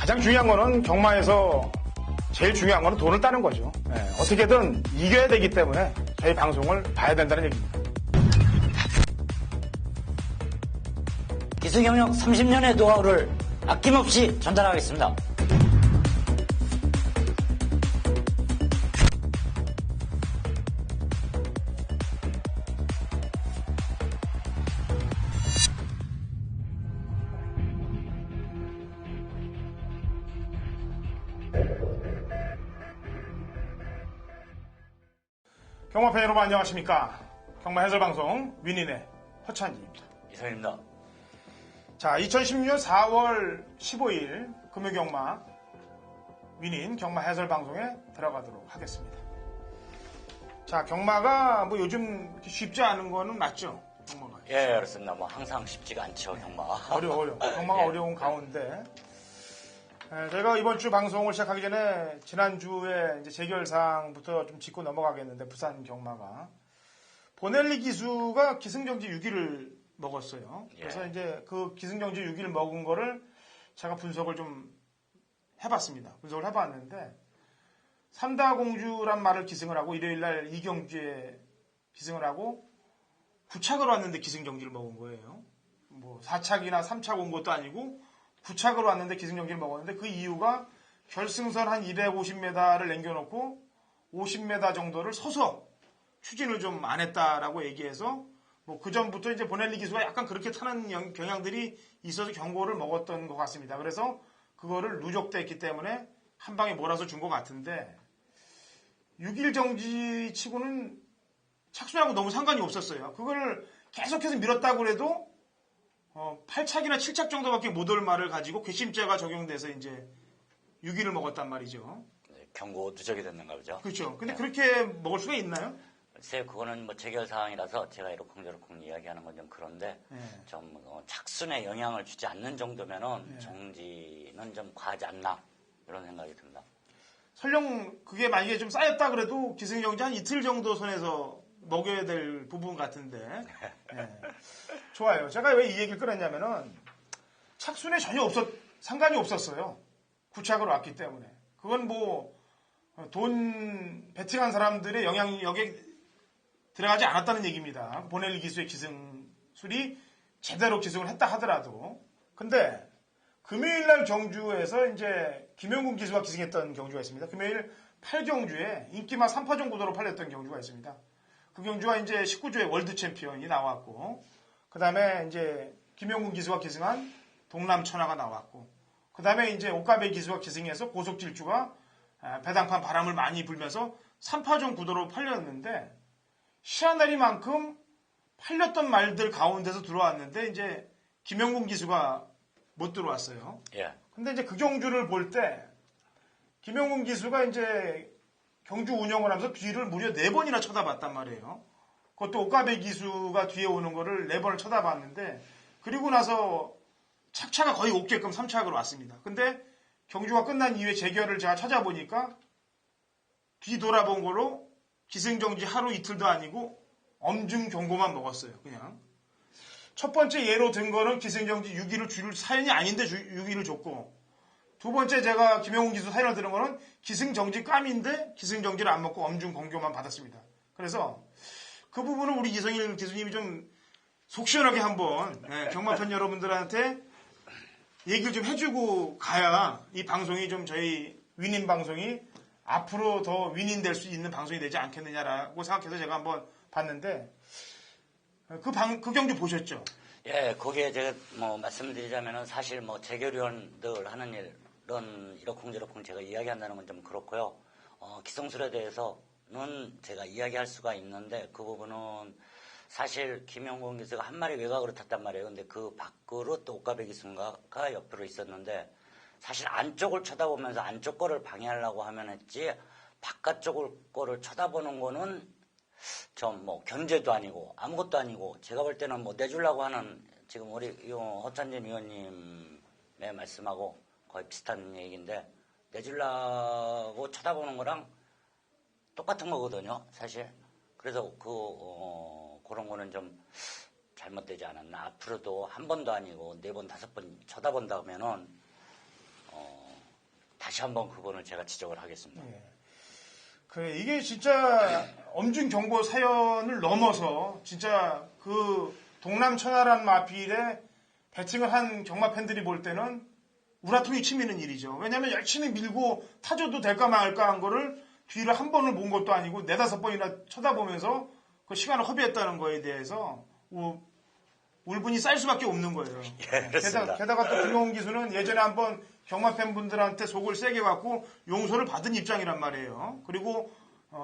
가장 중요한 거는 경마에서 제일 중요한 거는 돈을 따는 거죠. 어떻게든 이겨야 되기 때문에 저희 방송을 봐야 된다는 얘기입니다. 기승 경력 30년의 노하우를 아낌없이 전달하겠습니다. 경마팬 여러분 안녕하십니까. 경마 해설방송 위닌의 허찬지입니다. 이성입니다. 자, 2016년 4월 15일 금요경마 위닌 경마 해설방송에 들어가도록 하겠습니다. 자, 경마가 뭐 요즘 쉽지 않은 거는 맞죠? 경마가. 예, 그렇습니다. 뭐 항상 쉽지가 않죠, 경마. 어려워요. 경마가 어려운 가운데 저희가 이번 주 방송을 시작하기 전에 지난주에 이제 재결사항부터 좀 짚고 넘어가겠는데, 부산 경마가 보넬리 기수가 기승정지 6위를 먹었어요. 그래서 이제 그 기승정지 6위를 먹은 거를 제가 분석을 좀 해봤습니다. 분석을 해봤는데, 삼다공주란 말을 기승을 하고 일요일날 이경주에 기승을 하고 9착으로 왔는데 기승정지를 먹은 거예요. 뭐 4착이나 3착 온 것도 아니고 9착으로 왔는데 기승정지를 먹었는데, 그 이유가 결승선 한 250m를 남겨놓고 50m 정도를 서서 추진을 좀 안 했다라고 얘기해서, 뭐 그 전부터 이제 보넬리 기수가 약간 그렇게 타는 경향들이 있어서 경고를 먹었던 것 같습니다. 그래서 그거를 누적됐기 때문에 한 방에 몰아서 준 것 같은데, 6일 정지 치고는 착순하고 너무 상관이 없었어요. 그걸 계속해서 밀었다고 해도 8착이나 7착 정도밖에 못 올 말을 가지고 괘씸죄가 적용돼서 이제 6위를 먹었단 말이죠. 경고 누적이 됐는가 보죠. 그렇죠. 근데 그렇게 먹을 수가 있나요? 글쎄요, 그거는 뭐 재결 사항이라서 제가 이러쿵저러쿵 이야기하는 건 좀 그런데, 좀 착순에 영향을 주지 않는 정도면은 정지는 좀 과하지 않나, 이런 생각이 듭니다. 설령 그게 만약에 좀 쌓였다 그래도 기승정지 한 이틀 정도 선에서 먹여야 될 부분 같은데. 좋아요. 제가 왜 이 얘기를 끌었냐면은, 착순에 전혀 상관이 없었어요. 9착으로 왔기 때문에. 그건 뭐 돈 베팅한 사람들의 영향력에 들어가지 않았다는 얘기입니다. 보넬리 기수의 기승술이 제대로 기승을 했다 하더라도. 근데 금요일날 경주에서 이제 김영군 기수가 기승했던 경주가 있습니다. 금요일 8경주에 인기마 3파전 구도로 팔렸던 경주가 있습니다. 그 경주가 이제 19조의 월드 챔피언이 나왔고, 그 다음에 이제 김영군 기수가 기승한 동남천하가 나왔고, 그 다음에 이제 옥가베 기수가 기승해서 고속질주가 배당판 바람을 많이 불면서 3파전 구도로 팔렸는데, 시아나리만큼 팔렸던 말들 가운데서 들어왔는데 이제 김영군 기수가 못 들어왔어요. 근데 이제 그 경주를 볼 때 김영군 기수가 이제 경주 운영을 하면서 뒤를 무려 4번이나 쳐다봤단 말이에요. 그것도 옥가베 기수가 뒤에 오는 거를 4번을 쳐다봤는데, 그리고 나서 착차가 거의 없게끔 3착으로 왔습니다. 근데 경주가 끝난 이후에 재결을 제가 찾아보니까 뒤 돌아본 거로 기승정지 하루 이틀도 아니고 엄중 경고만 먹었어요. 그냥 첫 번째 예로 든 거는 기승정지 6위를 줄 사연이 아닌데 6위를 줬고, 두 번째 제가 김영훈 기수 사연을 들은 거는 기승정지 깜인데 기승정지를 안 먹고 엄중 경고만 받았습니다. 그래서 그 부분을 우리 이성일 기수님이 좀 속 시원하게 한번 경마팬 여러분들한테 얘기를 좀 해주고 가야 이 방송이 좀 저희 위닌 방송이 앞으로 더 위닌 될 수 있는 방송이 되지 않겠느냐라고 생각해서 제가 한번 봤는데, 그 경주 보셨죠? 예, 거기에 제가 뭐 말씀드리자면은 사실 뭐 재결위원들 하는 일은 이러쿵저러쿵 제가 이야기한다는 건 좀 그렇고요. 기성술에 대해서는 제가 이야기할 수가 있는데, 그 부분은 사실 김영곤 기수가 한 마리 외곽으로 탔단 말이에요. 근데 그 밖으로 또 옥가베 기수가 옆으로 있었는데, 사실 안쪽을 쳐다보면서 안쪽 거를 방해하려고 하면 했지, 바깥쪽 거를 쳐다보는 거는 좀 뭐 견제도 아니고 아무것도 아니고, 제가 볼 때는 뭐 내주려고 하는, 지금 우리 허찬진 의원님의 말씀하고 거의 비슷한 얘기인데, 내주려고 쳐다보는 거랑 똑같은 거거든요, 사실. 그래서 그런 거는 좀 잘못되지 않았나. 앞으로도 한 번도 아니고 4번, 5번 쳐다본다 하면은 다시 한번 그거는 제가 지적을 하겠습니다. 예. 그래, 이게 진짜 엄중 경고 사연을 넘어서 진짜 그 동남 천하란 마필에 배팅을 한 경마 팬들이 볼 때는 우라통이 치미는 일이죠. 왜냐하면 열심히 밀고 타줘도 될까 말까 한 거를 뒤를 한 번을 본 것도 아니고 네다섯 번이나 쳐다보면서 그 시간을 허비했다는 거에 대해서 울분이 쌀 수밖에 없는 거예요. 예, 그렇습니다. 게다가 또 김용훈 기수는 예전에 한번 경마 팬분들한테 속을 세게 갖고 용서를 받은 입장이란 말이에요. 그리고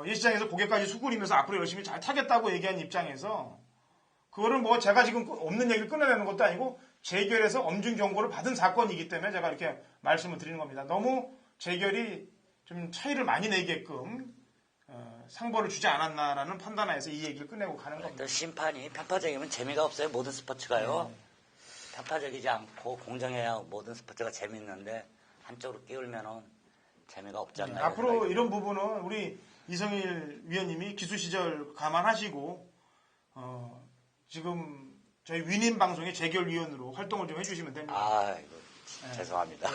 예시장에서 고개까지 수그리면서 앞으로 열심히 잘 타겠다고 얘기한 입장에서 그거를 뭐 제가 지금 없는 얘기를 끊어내는 것도 아니고 재결에서 엄중 경고를 받은 사건이기 때문에 제가 이렇게 말씀을 드리는 겁니다. 너무 재결이 좀 차이를 많이 내게끔 상벌을 주지 않았나라는 판단하에서 이 얘기를 끝내고 가는 겁니다. 또 심판이 편파적이면 재미가 없어요. 모든 스포츠가요. 편파적이지 않고 공정해야 모든 스포츠가 재밌는데 한쪽으로 끼울면은 재미가 없지 않나요? 앞으로 이런 부분은 우리 이성일 위원님이 기수 시절 감안하시고 지금 저희 위님 방송의 재결위원으로 활동을 좀 해주시면 됩니다. 아, 이거 죄송합니다.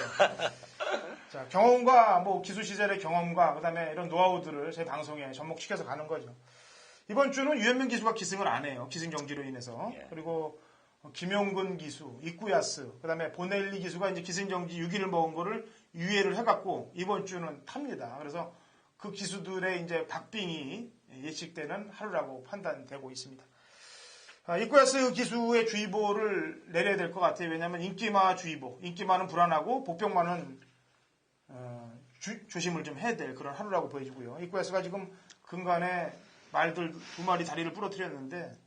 자, 경험과 뭐 기수 시절의 경험과 그다음에 이런 노하우들을 제 방송에 접목시켜서 가는 거죠. 이번 주는 유현명 기수가 기승을 안 해요. 기승 정지로 인해서. 예. 그리고 김용근 기수, 이쿠야스, 그다음에 보넬리 기수가 이제 기승 정지 6일을 먹은 거를 유예를 해갖고 이번 주는 탑니다. 그래서 그 기수들의 이제 박빙이 예측되는 하루라고 판단되고 있습니다. 이쿠야스 기수의 주의보를 내려야 될 것 같아요. 왜냐하면 인기마 주의보, 인기마는 불안하고 복병마는 조심을 좀 해야 될 그런 하루라고 보여지고요. 이쿠야스가 지금 근간에 말들 2마리 다리를 부러뜨렸는데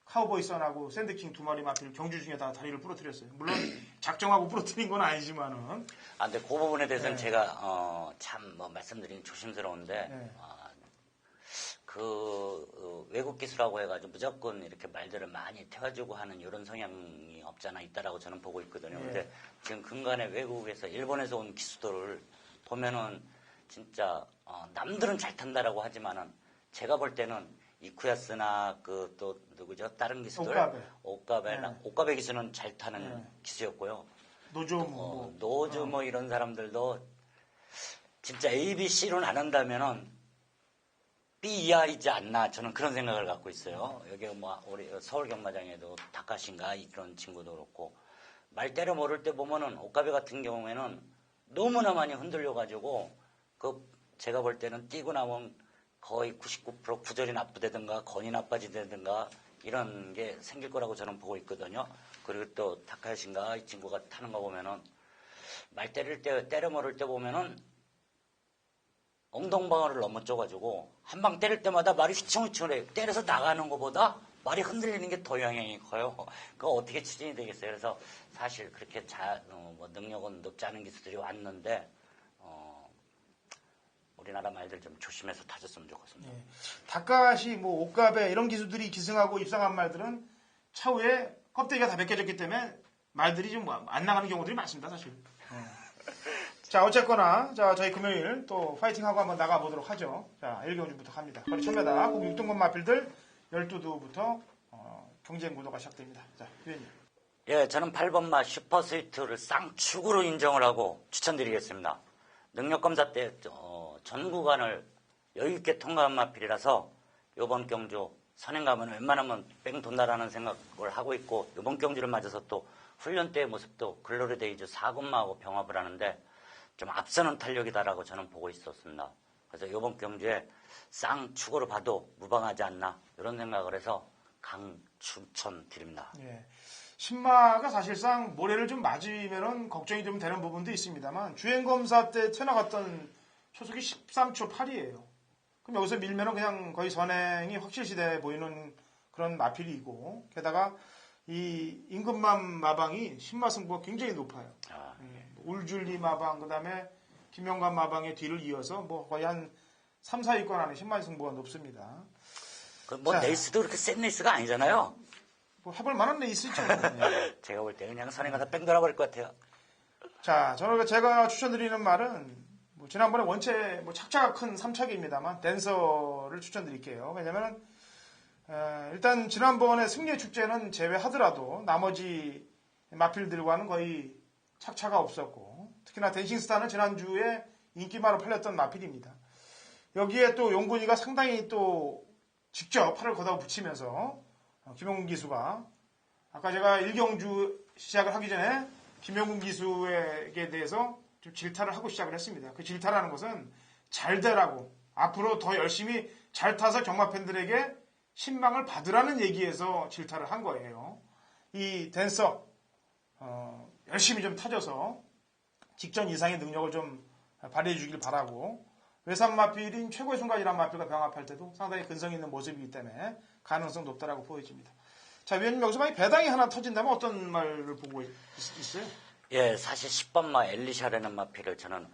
카우보이 선하고 샌드킹 2마리 마필 경주 중에다가 다리를 부러뜨렸어요. 물론 작정하고 부러뜨린 건 아니지만은. 근데 그 부분에 대해서는 제가 참 뭐 말씀드리긴 조심스러운데 외국 기수라고 해가지고 무조건 이렇게 말들을 많이 태워주고 하는 이런 성향이 없잖아 있다라고 저는 보고 있거든요. 근데 지금 근간에 외국에서 일본에서 온 기수들을 보면은 진짜 남들은 잘 탄다라고 하지만은 제가 볼 때는 이쿠야스나 그 또 누구죠? 다른 기수들 오카베 기수는 잘 타는 기수였고요. 노조 뭐 이런 사람들도 진짜 A, B, C로는 안 한다면은 B 이하이지 않나 저는 그런 생각을 갖고 있어요. 여기 뭐 우리 서울 경마장에도 다카신가 이런 친구도 그렇고 말 때려 모를 때 보면은 오카베 같은 경우에는 너무나 많이 흔들려가지고 그 제가 볼 때는 뛰고 나면 거의 99% 구절이 나쁘다든가 건이 나빠지다든가 이런 게 생길 거라고 저는 보고 있거든요. 그리고 또 다카신가 이 친구가 타는 거 보면은 말 때릴 때 때려 모를 때 보면은 엉덩방아를 넘어져가지고 한 방 때릴 때마다 말이 휘청휘청해 때려서 나가는 것보다 말이 흔들리는 게 더 영향이 커요. 그거 어떻게 추진이 되겠어요? 그래서 사실 그렇게 뭐 능력은 높지 않은 기수들이 왔는데 우리나라 말들 좀 조심해서 타줬으면 좋겠습니다. 예. 다카시, 뭐 오카베 이런 기수들이 기승하고 입상한 말들은 차후에 껍데기가 다 벗겨졌기 때문에 말들이 좀 안 나가는 경우들이 많습니다, 사실. 자, 어쨌거나, 자, 저희 금요일 또 파이팅하고 한번 나가보도록 하죠. 자, 1경주부터 갑니다. 거리 1000m, 꼭 6등권 마필들 12두부터 경쟁 구도가 시작됩니다. 자, 위원님. 예, 저는 8번마 슈퍼스위트를 쌍축으로 인정을 하고 추천드리겠습니다. 능력검사 때 전 구간을 여유있게 통과한 마필이라서 이번 경주 선행 가면 웬만하면 뺑 돈다라는 생각을 하고 있고 이번 경주를 맞아서 또 훈련 때의 모습도 글로리데이즈 4군마하고 병합을 하는데 좀 앞서는 탄력이다라고 저는 보고 있었습니다. 그래서 이번 경주에 쌍축으로 봐도 무방하지 않나 이런 생각을 해서 강추천 드립니다. 예. 신마가 사실상 모래를 좀 맞으면 걱정이 좀 되는 부분도 있습니다만 주행검사 때 튀어나갔던 초속이 13초 8이에요. 그럼 여기서 밀면은 그냥 거의 선행이 확실시돼 보이는 그런 마필이고 게다가 이 임금만 마방이 신마 승부가 굉장히 높아요. 울줄리 마방 그다음에 김영관 마방의 뒤를 이어서 뭐 거의 한 3, 4위권 안에 신마 승부가 높습니다. 뭐 레이스도 그렇게 센 레이스가 아니잖아요. 뭐 해볼 만한 레이스죠. 제가 볼 때 그냥 선행 가서 뺑 돌아버릴 것 같아요. 자, 저는 제가 추천드리는 말은 뭐 지난번에 원체 뭐 착자가 큰 3착입니다만 댄서를 추천드릴게요. 왜냐면 일단 지난번에 승리의 축제는 제외하더라도 나머지 마필들과는 거의 착차가 없었고 특히나 댄싱스타는 지난주에 인기마로 팔렸던 마필입니다. 여기에 또 용군이가 상당히 또 직접 팔을 걷어 붙이면서 김용군 기수가 아까 제가 1경주 시작을 하기 전에 김용군 기수에게 대해서 좀 질타를 하고 시작을 했습니다. 그 질타라는 것은 잘 되라고 앞으로 더 열심히 잘 타서 경마 팬들에게 신망을 받으라는 얘기에서 질타를 한 거예요. 이 댄서 열심히 좀 타줘서 직전 이상의 능력을 좀 발휘해 주길 바라고 외상마필인 최고의 순간이란 마필과 병합할 때도 상당히 근성 있는 모습이기 때문에 가능성 높다라고 보여집니다. 자, 위원님 여기서 만약 배당이 하나 터진다면 어떤 말을 보고 있어요? 예, 사실 10번마 엘리샤라는 마필을 저는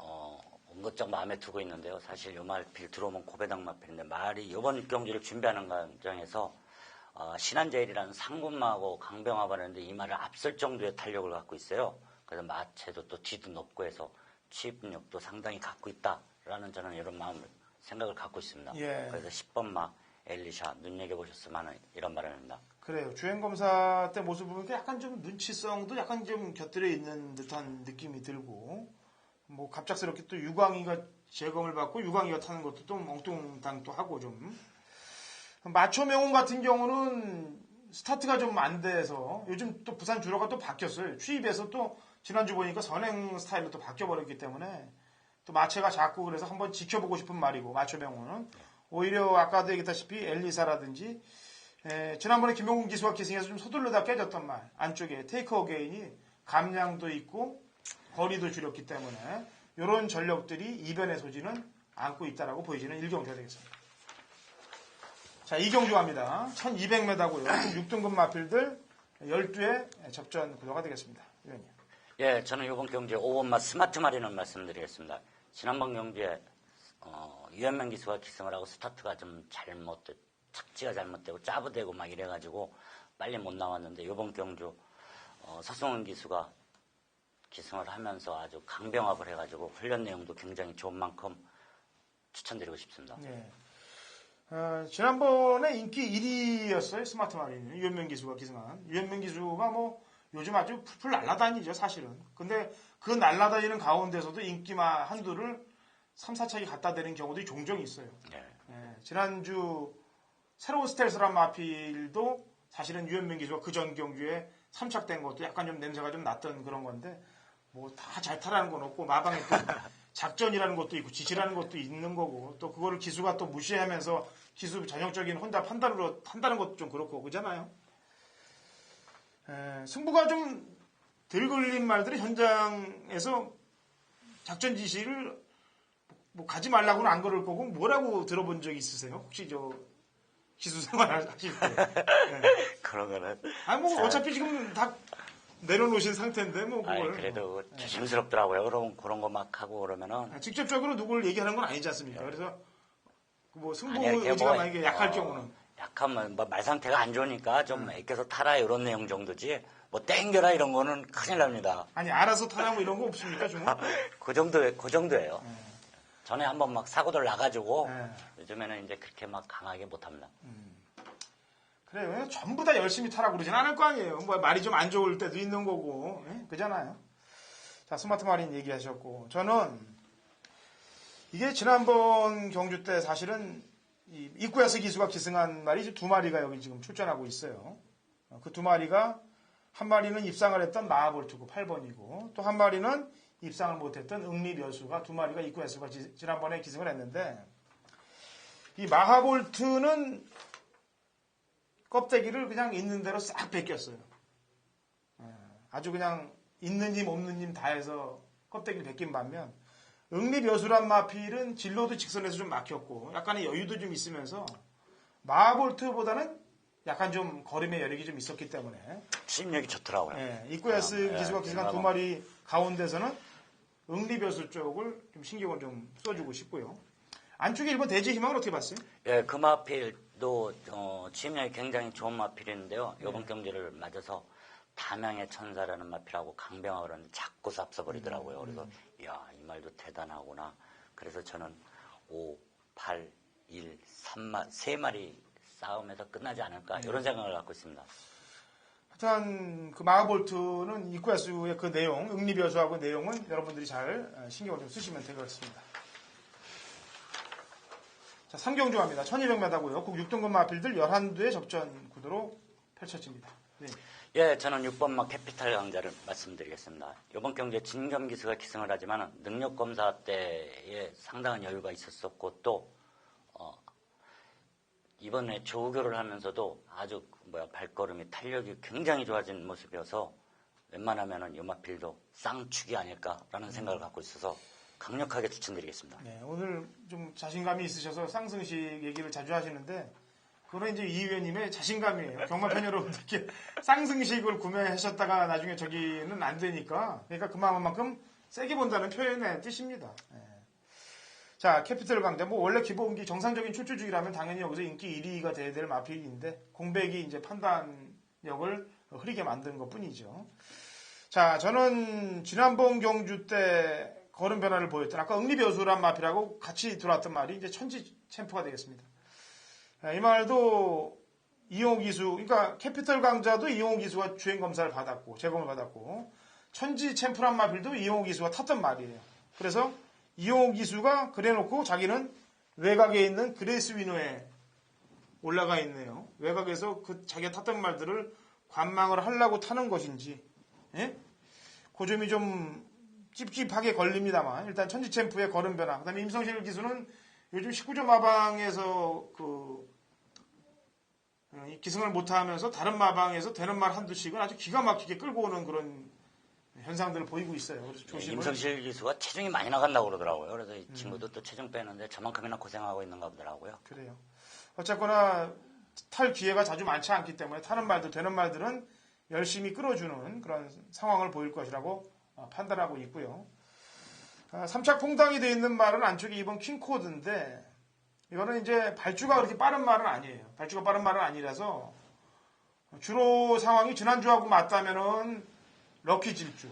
온것적 마음에 두고 있는데요. 사실 이 마필 들어오면 고배당 마필인데 말이 이번 경기를 준비하는 과정에서 신한제일이라는 상군마하고 강병합을 하는데 이 말을 앞설 정도의 탄력을 갖고 있어요. 그래서 마체도 또 뒤도 높고 해서 취입력도 상당히 갖고 있다라는 저는 이런 생각을 갖고 있습니다. 예. 그래서 10번마 엘리샤 눈여겨보셨으면 하는 이런 말을 합니다. 그래요. 주행검사 때 모습 보니까 약간 좀 눈치성도 약간 좀 곁들여 있는 듯한 느낌이 들고 뭐 갑작스럽게 또 유광이가 제검을 받고 유광이가 타는 것도 또 엉뚱당또 하고 좀 마초명훈 같은 경우는 스타트가 좀 안 돼서 요즘 또 부산 주로가 또 바뀌었어요. 취입에서 또 지난주 보니까 선행 스타일로 또 바뀌어버렸기 때문에 또 마체가 작고 그래서 한번 지켜보고 싶은 말이고 마초명훈은 오히려 아까도 얘기했다시피 엘리사라든지 지난번에 김용훈 기수와 기승에서 좀 서둘러다 깨졌던 말 안쪽에 테이크 어게인이 감량도 있고 거리도 줄였기 때문에 이런 전력들이 이변의 소지는 안고 있다라고 보여지는 1경주가 되겠습니다. 자, 2경주 갑니다. 1200m고요. 6등급 마필들 12회 접전 구도가 되겠습니다. 위원님. 예, 저는 이번 경기에 5번마 스마트 마리는 말씀드리겠습니다. 지난번 경기에 유현명 기수가 기승을 하고 스타트가 좀 착지가 잘못되고 짜부되고 막 이래가지고 빨리 못 나왔는데 이번 경주 서승훈 기수가 기승을 하면서 아주 강병합을 해가지고 훈련 내용도 굉장히 좋은 만큼 추천드리고 싶습니다. 네. 지난번에 인기 1위였어요. 스마트 마리는 유현명 기수가 기승한. 유현명 기수가 뭐 요즘 아주 풀풀 날아다니죠, 사실은. 근데 그 날아다니는 가운데서도 인기마 한두를 3, 4차기 갖다 대는 경우도 종종 있어요. 네. 지난주 새로운 스텔스란 마필도 사실은 유현명 기수가 그 전 경주에 3착된 것도 약간 좀 냄새가 좀 났던 그런 건데 뭐 다 잘 타라는 건 없고 마방에 또 작전이라는 것도 있고 지시라는 것도 있는 거고 또 그거를 기수가 또 무시하면서 기수 전형적인 혼자 판단으로 한다는 것도 좀 그렇고 그잖아요. 승부가 좀 덜 걸린 말들이 현장에서 작전 지시를 뭐 가지 말라고는 안 걸을 거고 뭐라고 들어본 적 있으세요? 혹시 저 기수 생활 하실 때? 네. 그런 거는 아니 뭐 어차피 지금 다 내려놓으신 상태인데 뭐 그걸 그래도 조심스럽더라고요. 그런 거 막 하고 그러면은 직접적으로 누구를 얘기하는 건 아니지 않습니까? 그래서 뭐 승부 이렇게 의지가 뭐, 만약에 약할 경우는 약하면 뭐 말 상태가 안 좋으니까 좀 애껴서 타라 이런 내용 정도지 뭐 땡겨라 이런 거는 큰일 납니다. 아니 알아서 타라 뭐 이런 거 없습니까 좀? 그 정도예요. 전에 한번 막 사고들 나가지고 네. 요즘에는 이제 그렇게 막 강하게 못합니다. 그래요. 전부 다 열심히 타라고 그러진 않을 거 아니에요. 뭐 말이 좀 안 좋을 때도 있는 거고 그잖아요. 자, 스마트 마린 얘기하셨고 저는 이게 지난번 경주 때 사실은 이 입구에서 기수가 기승한 말이 두 마리가 여기 지금 출전하고 있어요. 그 두 마리가 한 마리는 입상을 했던 마하볼트고 8번이고 또 한 마리는 입상을 못했던 응리여수가 두 마리가 입구에서가 지난번에 기승을 했는데 이 마하볼트는 껍데기를 그냥 있는 대로 싹 벗겼어요. 아주 그냥 있는 힘 없는 힘 다 해서 껍데기를 벗긴 반면 응립여수란 마필은 진로도 직선에서 좀 막혔고 약간의 여유도 좀 있으면서 마하볼트보다는 약간 좀 걸음의 여력이 좀 있었기 때문에 수입력이 좋더라고요. 입구에스 기수가 기승한 두 마리 가운데서는 응립여수 쪽을 좀 신경을 좀 써주고 싶고요. 안쪽에 1번 대지 희망을 어떻게 봤어요? 예, 그 마필도 취임력이 굉장히 좋은 마필인데요. 이번 경기를 맞아서 담양의 천사라는 마필하고 강병하고 하는데 자꾸 sap서버리더라고요. 그래서 이야, 이 말도 대단하구나. 그래서 저는 5, 8, 1, 3마리 싸움에서 끝나지 않을까 이런 생각을 갖고 있습니다. 하여튼 그 마하볼트는 이쿠야스의 그 내용, 응리벼수하고 내용은 여러분들이 잘 신경을 좀 쓰시면 되겠습니다. 자, 3경주 갑니다. 1200m고요. 국 6등급 마필들 11두의 접전 구도로 펼쳐집니다. 네. 예, 저는 6번마 캐피탈 강자를 말씀드리겠습니다. 이번 경기에 진겸 기수가 기승을 하지만 능력 검사 때에 상당한 여유가 있었었고 또 이번에 조우교를 하면서도 아주 발걸음이 탄력이 굉장히 좋아진 모습이어서 웬만하면은 요마필도 쌍축이 아닐까라는 생각을 갖고 있어서 강력하게 추천드리겠습니다. 네, 오늘 좀 자신감이 있으셔서 쌍승식 얘기를 자주 하시는데 그건 이제 이 의원님의 자신감이에요. 경마팬 여러분들께 쌍승식을 구매하셨다가 나중에 저기는 안 되니까 그러니까 그만큼 세게 본다는 표현의 뜻입니다. 네. 자, 캐피털 강자 뭐 원래 기본기 정상적인 출주주기라면 당연히 여기서 인기 1위가 돼야 될 마필인데 공백이 이제 판단력을 흐리게 만든 것뿐이죠. 자, 저는 지난번 경주 때 걸음 변화를 보였던 아까 응리벼수란 마필하고 같이 들어왔던 말이 이제 천지 챔프가 되겠습니다. 이 말도 이용호 기수, 그러니까 캐피털 강자도 이용호 기수가 주행 검사를 받았고 재검을 받았고 천지 챔프란 마필도 이용호 기수가 탔던 말이에요. 그래서 이용호 기수가 그래놓고 자기는 외곽에 있는 그레이스 위너에 올라가 있네요. 외곽에서 그 자기가 탔던 말들을 관망을 하려고 타는 것인지, 예? 그 점이 좀 찝찝하게 걸립니다만 일단 천지 챔프의 걸음 변화. 그다음에 임성실 기수는 요즘 19점 마방에서 기승을 못하면서 다른 마방에서 되는 말 한두씩은 아주 기가 막히게 끌고 오는 그런 현상들을 보이고 있어요. 그래서 조심을. 임성실 기수가 체중이 많이 나간다고 그러더라고요. 그래서 이 친구도 또 체중 빼는데 저만큼이나 고생하고 있는가 보더라고요. 그래요. 어쨌거나 탈 기회가 자주 많지 않기 때문에 타는 말들, 되는 말들은 열심히 끌어주는 그런 상황을 보일 것이라고 판단하고 있고요. 3착 퐁당이 되어 있는 말은 안쪽에 2번 킹코드인데 이거는 이제 발주가 그렇게 빠른 말은 아니에요. 발주가 빠른 말은 아니라서 주로 상황이 지난주하고 맞다면은 럭키 질주.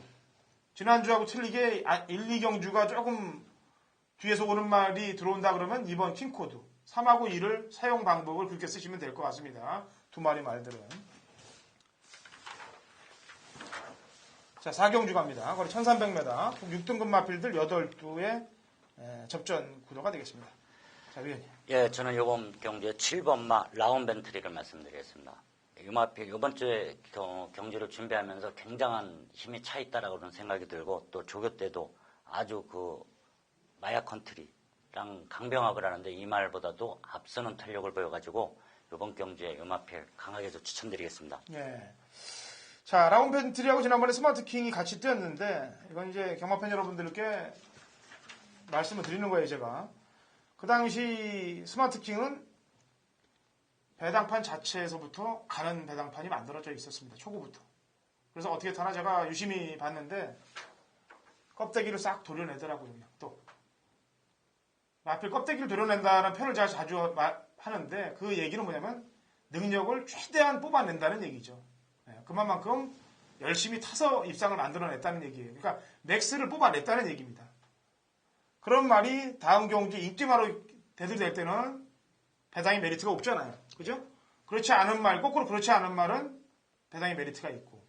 지난주하고 틀리게 1, 2경주가 조금 뒤에서 오는 말이 들어온다 그러면 2번 킹코드. 3하고 2를 사용 방법을 그렇게 쓰시면 될 것 같습니다. 두 마리 말들은. 자, 4경주 갑니다. 거리 1300m. 6등급 마필들 8두의 접전 구도가 되겠습니다. 자, 위원님. 예, 저는 이번 경주에 7번마 라운벤트리를 말씀드리겠습니다. 유마필 이번 주에 경주를 준비하면서 굉장한 힘이 차 있다라고 그런 생각이 들고 또 조교 때도 아주 그 마야 컨트리랑 강병합을 하는데 이 말보다도 앞서는 탄력을 보여가지고 이번 경주에 유마필 강하게 좀 추천드리겠습니다. 예. 자, 라운벤트리하고 지난번에 스마트킹이 같이 뛰었는데 이건 이제 경마팬 여러분들께 말씀을 드리는 거예요, 제가. 그 당시 스마트킹은 배당판 자체에서부터 가는 배당판이 만들어져 있었습니다. 초구부터. 그래서 어떻게 타나 제가 유심히 봤는데 껍데기를 싹 도려내더라고요. 그냥 또. 마필 껍데기를 도려낸다는 표현을 제가 자주 하는데 그 얘기는 뭐냐면 능력을 최대한 뽑아낸다는 얘기죠. 그만큼 열심히 타서 입상을 만들어냈다는 얘기예요. 그러니까 맥스를 뽑아냈다는 얘기입니다. 그런 말이 다음 경주 입지마로 대들될 때는 배당의 메리트가 없잖아요. 그죠? 그렇지 않은 말, 거꾸로 그렇지 않은 말은 배당의 메리트가 있고.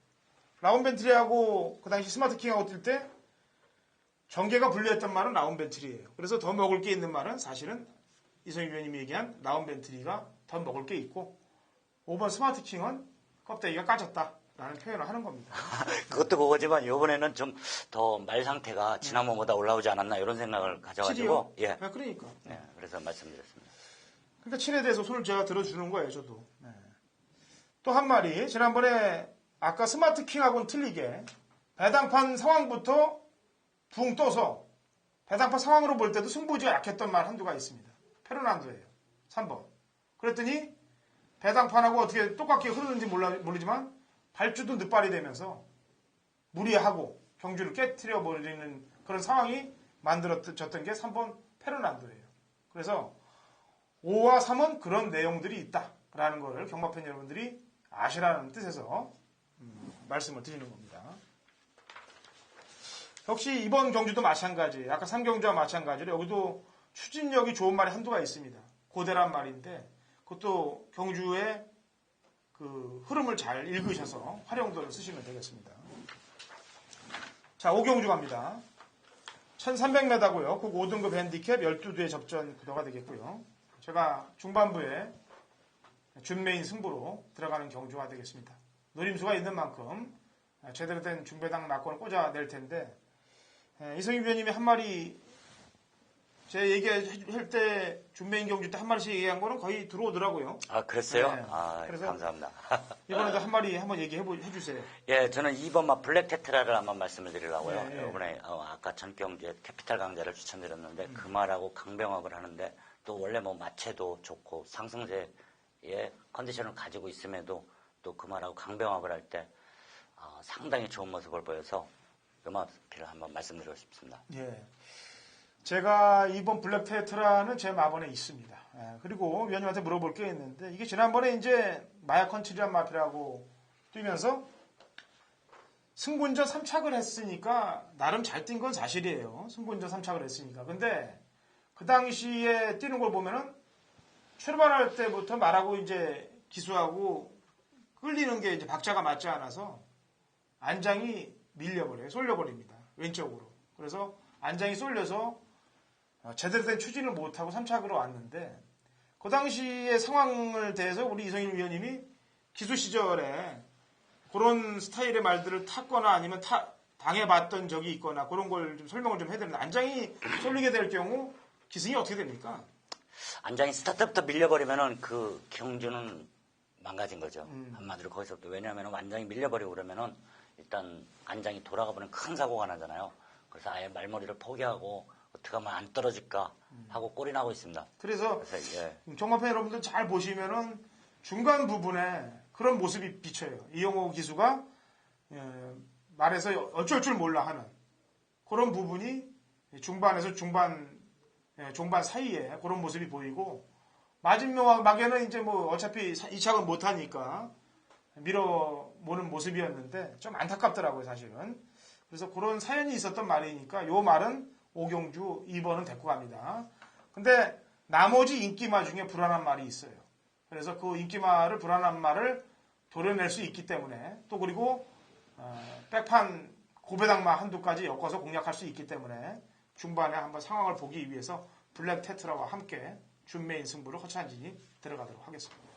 라운벤트리하고 그 당시 스마트킹하고 뛸 때 전개가 분리했던 말은 라운벤트리예요. 그래서 더 먹을 게 있는 말은 사실은 이성희 위원님이 얘기한 라운벤트리가 더 먹을 게 있고 5번 스마트킹은 껍데기가 까졌다라는 표현을 하는 겁니다. 그것도 그거지만 이번에는 좀 더 말 상태가 지난번보다 올라오지 않았나 이런 생각을 가져가지고 예. 그러니까. 네, 그래서 말씀드렸습니다. 그러니까 친에 대해서 손을 제가 들어주는 거예요, 저도. 네. 또 한 마리 지난번에 아까 스마트킹하고는 틀리게 배당판 상황부터 붕 떠서 배당판 상황으로 볼 때도 승부지가 약했던 말 한두가 있습니다. 페르난도예요. 3번. 그랬더니 배당판하고 어떻게 똑같게 흐르는지 모르지만 발주도 늦발이 되면서 무리하고 경주를 깨트려 버리는 그런 상황이 만들어졌던 게 3번 페르난도예요. 그래서 5와 3은 그런 내용들이 있다라는 것을 경마팬 여러분들이 아시라는 뜻에서 말씀을 드리는 겁니다. 역시 이번 경주도 마찬가지예요. 아까 3경주와 마찬가지로 여기도 추진력이 좋은 말이 한두가 있습니다. 고대란 말인데 그것도 경주의 그 흐름을 잘 읽으셔서 활용도를 쓰시면 되겠습니다. 자, 오경주 갑니다. 1300m고요. 국 5등급 핸디캡 12두의 접전 구도가 되겠고요. 제가 중반부에 준메인 승부로 들어가는 경주가 되겠습니다. 노림수가 있는 만큼 제대로 된 중배당 낙권을 꽂아낼 텐데, 이성희 위원님이 한 마리 제 얘기할 때 준메인 경주 때 한 마리씩 얘기한 거는 거의 들어오더라고요. 아, 그랬어요? 네. 그래서 감사합니다. 이번에도 한 마리 한번 얘기해 주세요. 예, 저는 2번 블랙 테트라를 한번 말씀을 드리려고요. 예. 이번에 아까 전경주에 캐피탈 강자를 추천드렸는데 그 말하고 강병업을 하는데 또 원래 뭐 마체도 좋고 상승세의 컨디션을 가지고 있음에도 또 그 말하고 강병업을 할 때 상당히 좋은 모습을 보여서 음악기를 한번 말씀드리고 싶습니다. 예. 제가 이번 블랙 테트라는 제 마번에 있습니다. 그리고 위원님한테 물어볼 게 있는데, 이게 지난번에 이제 마야 컨트리란 마피라고 뛰면서 승분전 3착을 했으니까 나름 잘 뛴 건 사실이에요. 승분전 3착을 했으니까. 근데 그 당시에 뛰는 걸 보면은 출발할 때부터 말하고 이제 기수하고 끌리는 게 이제 박자가 맞지 않아서 안장이 밀려버려요. 쏠려버립니다. 왼쪽으로. 그래서 안장이 쏠려서 제대로 된 추진을 못하고 3착으로 왔는데, 그 당시의 상황을 대해서 우리 이성일 위원님이 기수 시절에 그런 스타일의 말들을 탔거나 아니면 당해봤던 적이 있거나 그런 걸 좀 설명을 좀 해야 되는데, 안장이 쏠리게 될 경우 기승이 어떻게 됩니까? 안장이 스타트부터 밀려버리면은 그 경주는 망가진 거죠. 한마디로 거기서부터. 왜냐하면 안장이 밀려버리고 그러면은 일단 안장이 돌아가버리면 큰 사고가 나잖아요. 그래서 아예 말머리를 포기하고 어떻게 하면 안 떨어질까 하고 꼴이 나고 있습니다. 그래서 예. 종합팬 여러분들 잘 보시면은 중간 부분에 그런 모습이 비쳐요. 이영호 기수가 말해서 어쩔 줄 몰라 하는 그런 부분이 중반에서 종반 사이에 그런 모습이 보이고, 마지막에는 이제 뭐 어차피 2착은 못하니까 밀어모는 모습이었는데 좀 안타깝더라고요, 사실은. 그래서 그런 사연이 있었던 말이니까 요 말은 오경주 2번은 데리고 갑니다. 근데 나머지 인기말 중에 불안한 말이 있어요. 그래서 그 인기말을, 불안한 말을 도려낼 수 있기 때문에, 또 그리고 백판 고배당마 한두 가지 엮어서 공략할 수 있기 때문에 중반에 한번 상황을 보기 위해서 블랙 테트라와 함께 준메인 승부를 허찬진이 들어가도록 하겠습니다.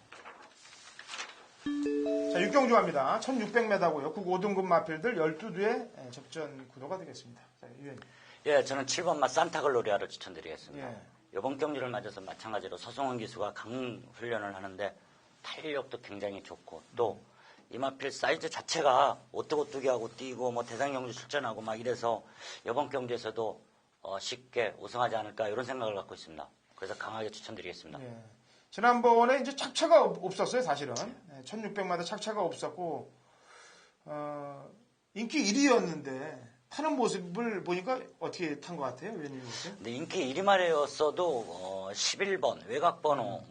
자, 육경주 갑니다. 1600m고요. 국 5등급 마필들 12두의 접전 구도가 되겠습니다. 자, 위원님. 예, 저는 7번마 산타글로리아를 추천드리겠습니다. 예. 이번 경기를 맞아서 마찬가지로 서성원 기수가 강 훈련을 하는데 탄력도 굉장히 좋고, 또 이마필 사이즈 자체가 오뚜고뚜기하고 뛰고 뭐 대상 경주 출전하고 막 이래서 이번 경기에서도 쉽게 우승하지 않을까 이런 생각을 갖고 있습니다. 그래서 강하게 추천드리겠습니다. 예. 지난번에 이제 착차가 없었어요, 사실은. 1600마다 착차가 없었고, 인기 1위였는데, 타는 모습을 보니까 어떻게 탄 것 같아요, 위원님? 근데 인기 1위 말이었어도 11번 외곽번호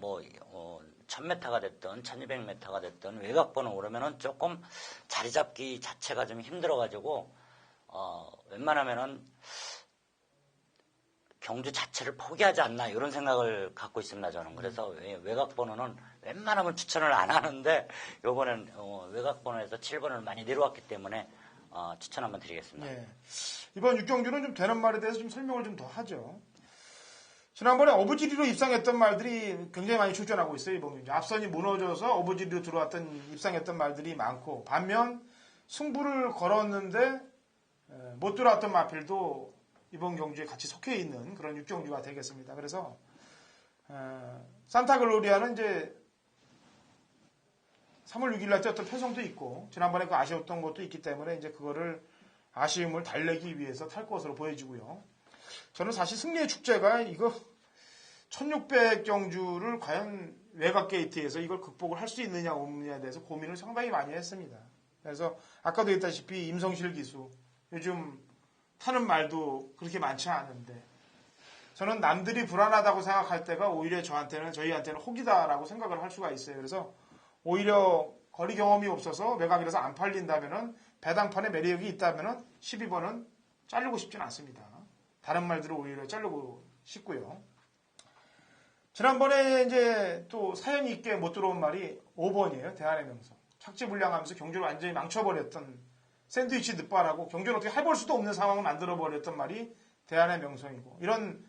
1000m가 됐든 1200m가 됐든 외곽번호 오르면은 조금 자리 잡기 자체가 좀 힘들어가지고 웬만하면은 경주 자체를 포기하지 않나 이런 생각을 갖고 있습니다, 저는. 그래서 외곽번호는 웬만하면 추천을 안 하는데 이번엔 외곽번호에서 7번을 많이 내려왔기 때문에 추천 한번 드리겠습니다. 네. 이번 육경주는 좀 되는 말에 대해서 좀 설명을 좀 더 하죠. 지난번에 어부지리로 입상했던 말들이 굉장히 많이 출전하고 있어요, 이번 경주. 앞선이 무너져서 어부지리로 들어왔던 입상했던 말들이 많고, 반면 승부를 걸었는데 못 들어왔던 마필도 이번 경주에 같이 속해 있는 그런 육경주가 되겠습니다. 그래서 산타글로리아는 이제 3월 6일 날 때 어떤 편성도 있고, 지난번에 그 아쉬웠던 것도 있기 때문에 이제 그거를 아쉬움을 달래기 위해서 탈 것으로 보여지고요. 저는 사실 승리의 축제가 이거 1600 경주를 과연 외곽 게이트에서 이걸 극복을 할 수 있느냐 없느냐에 대해서 고민을 상당히 많이 했습니다. 그래서 아까도 했다시피 임성실 기수 요즘 타는 말도 그렇게 많지 않은데, 저는 남들이 불안하다고 생각할 때가 오히려 저희한테는 혹이다라고 생각을 할 수가 있어요. 그래서 오히려 거리 경험이 없어서 외곽이라서 안 팔린다면은, 배당판에 매력이 있다면은 12번은 자르고 싶진 않습니다. 다른 말들을 오히려 자르고 싶고요. 지난번에 이제 또 사연이 있게 못 들어온 말이 5번이에요. 대안의 명성. 착지불량하면서 경주를 완전히 망쳐버렸던 샌드위치 늦바라고 경주를 어떻게 해볼 수도 없는 상황을 만들어버렸던 말이 대안의 명성이고 이런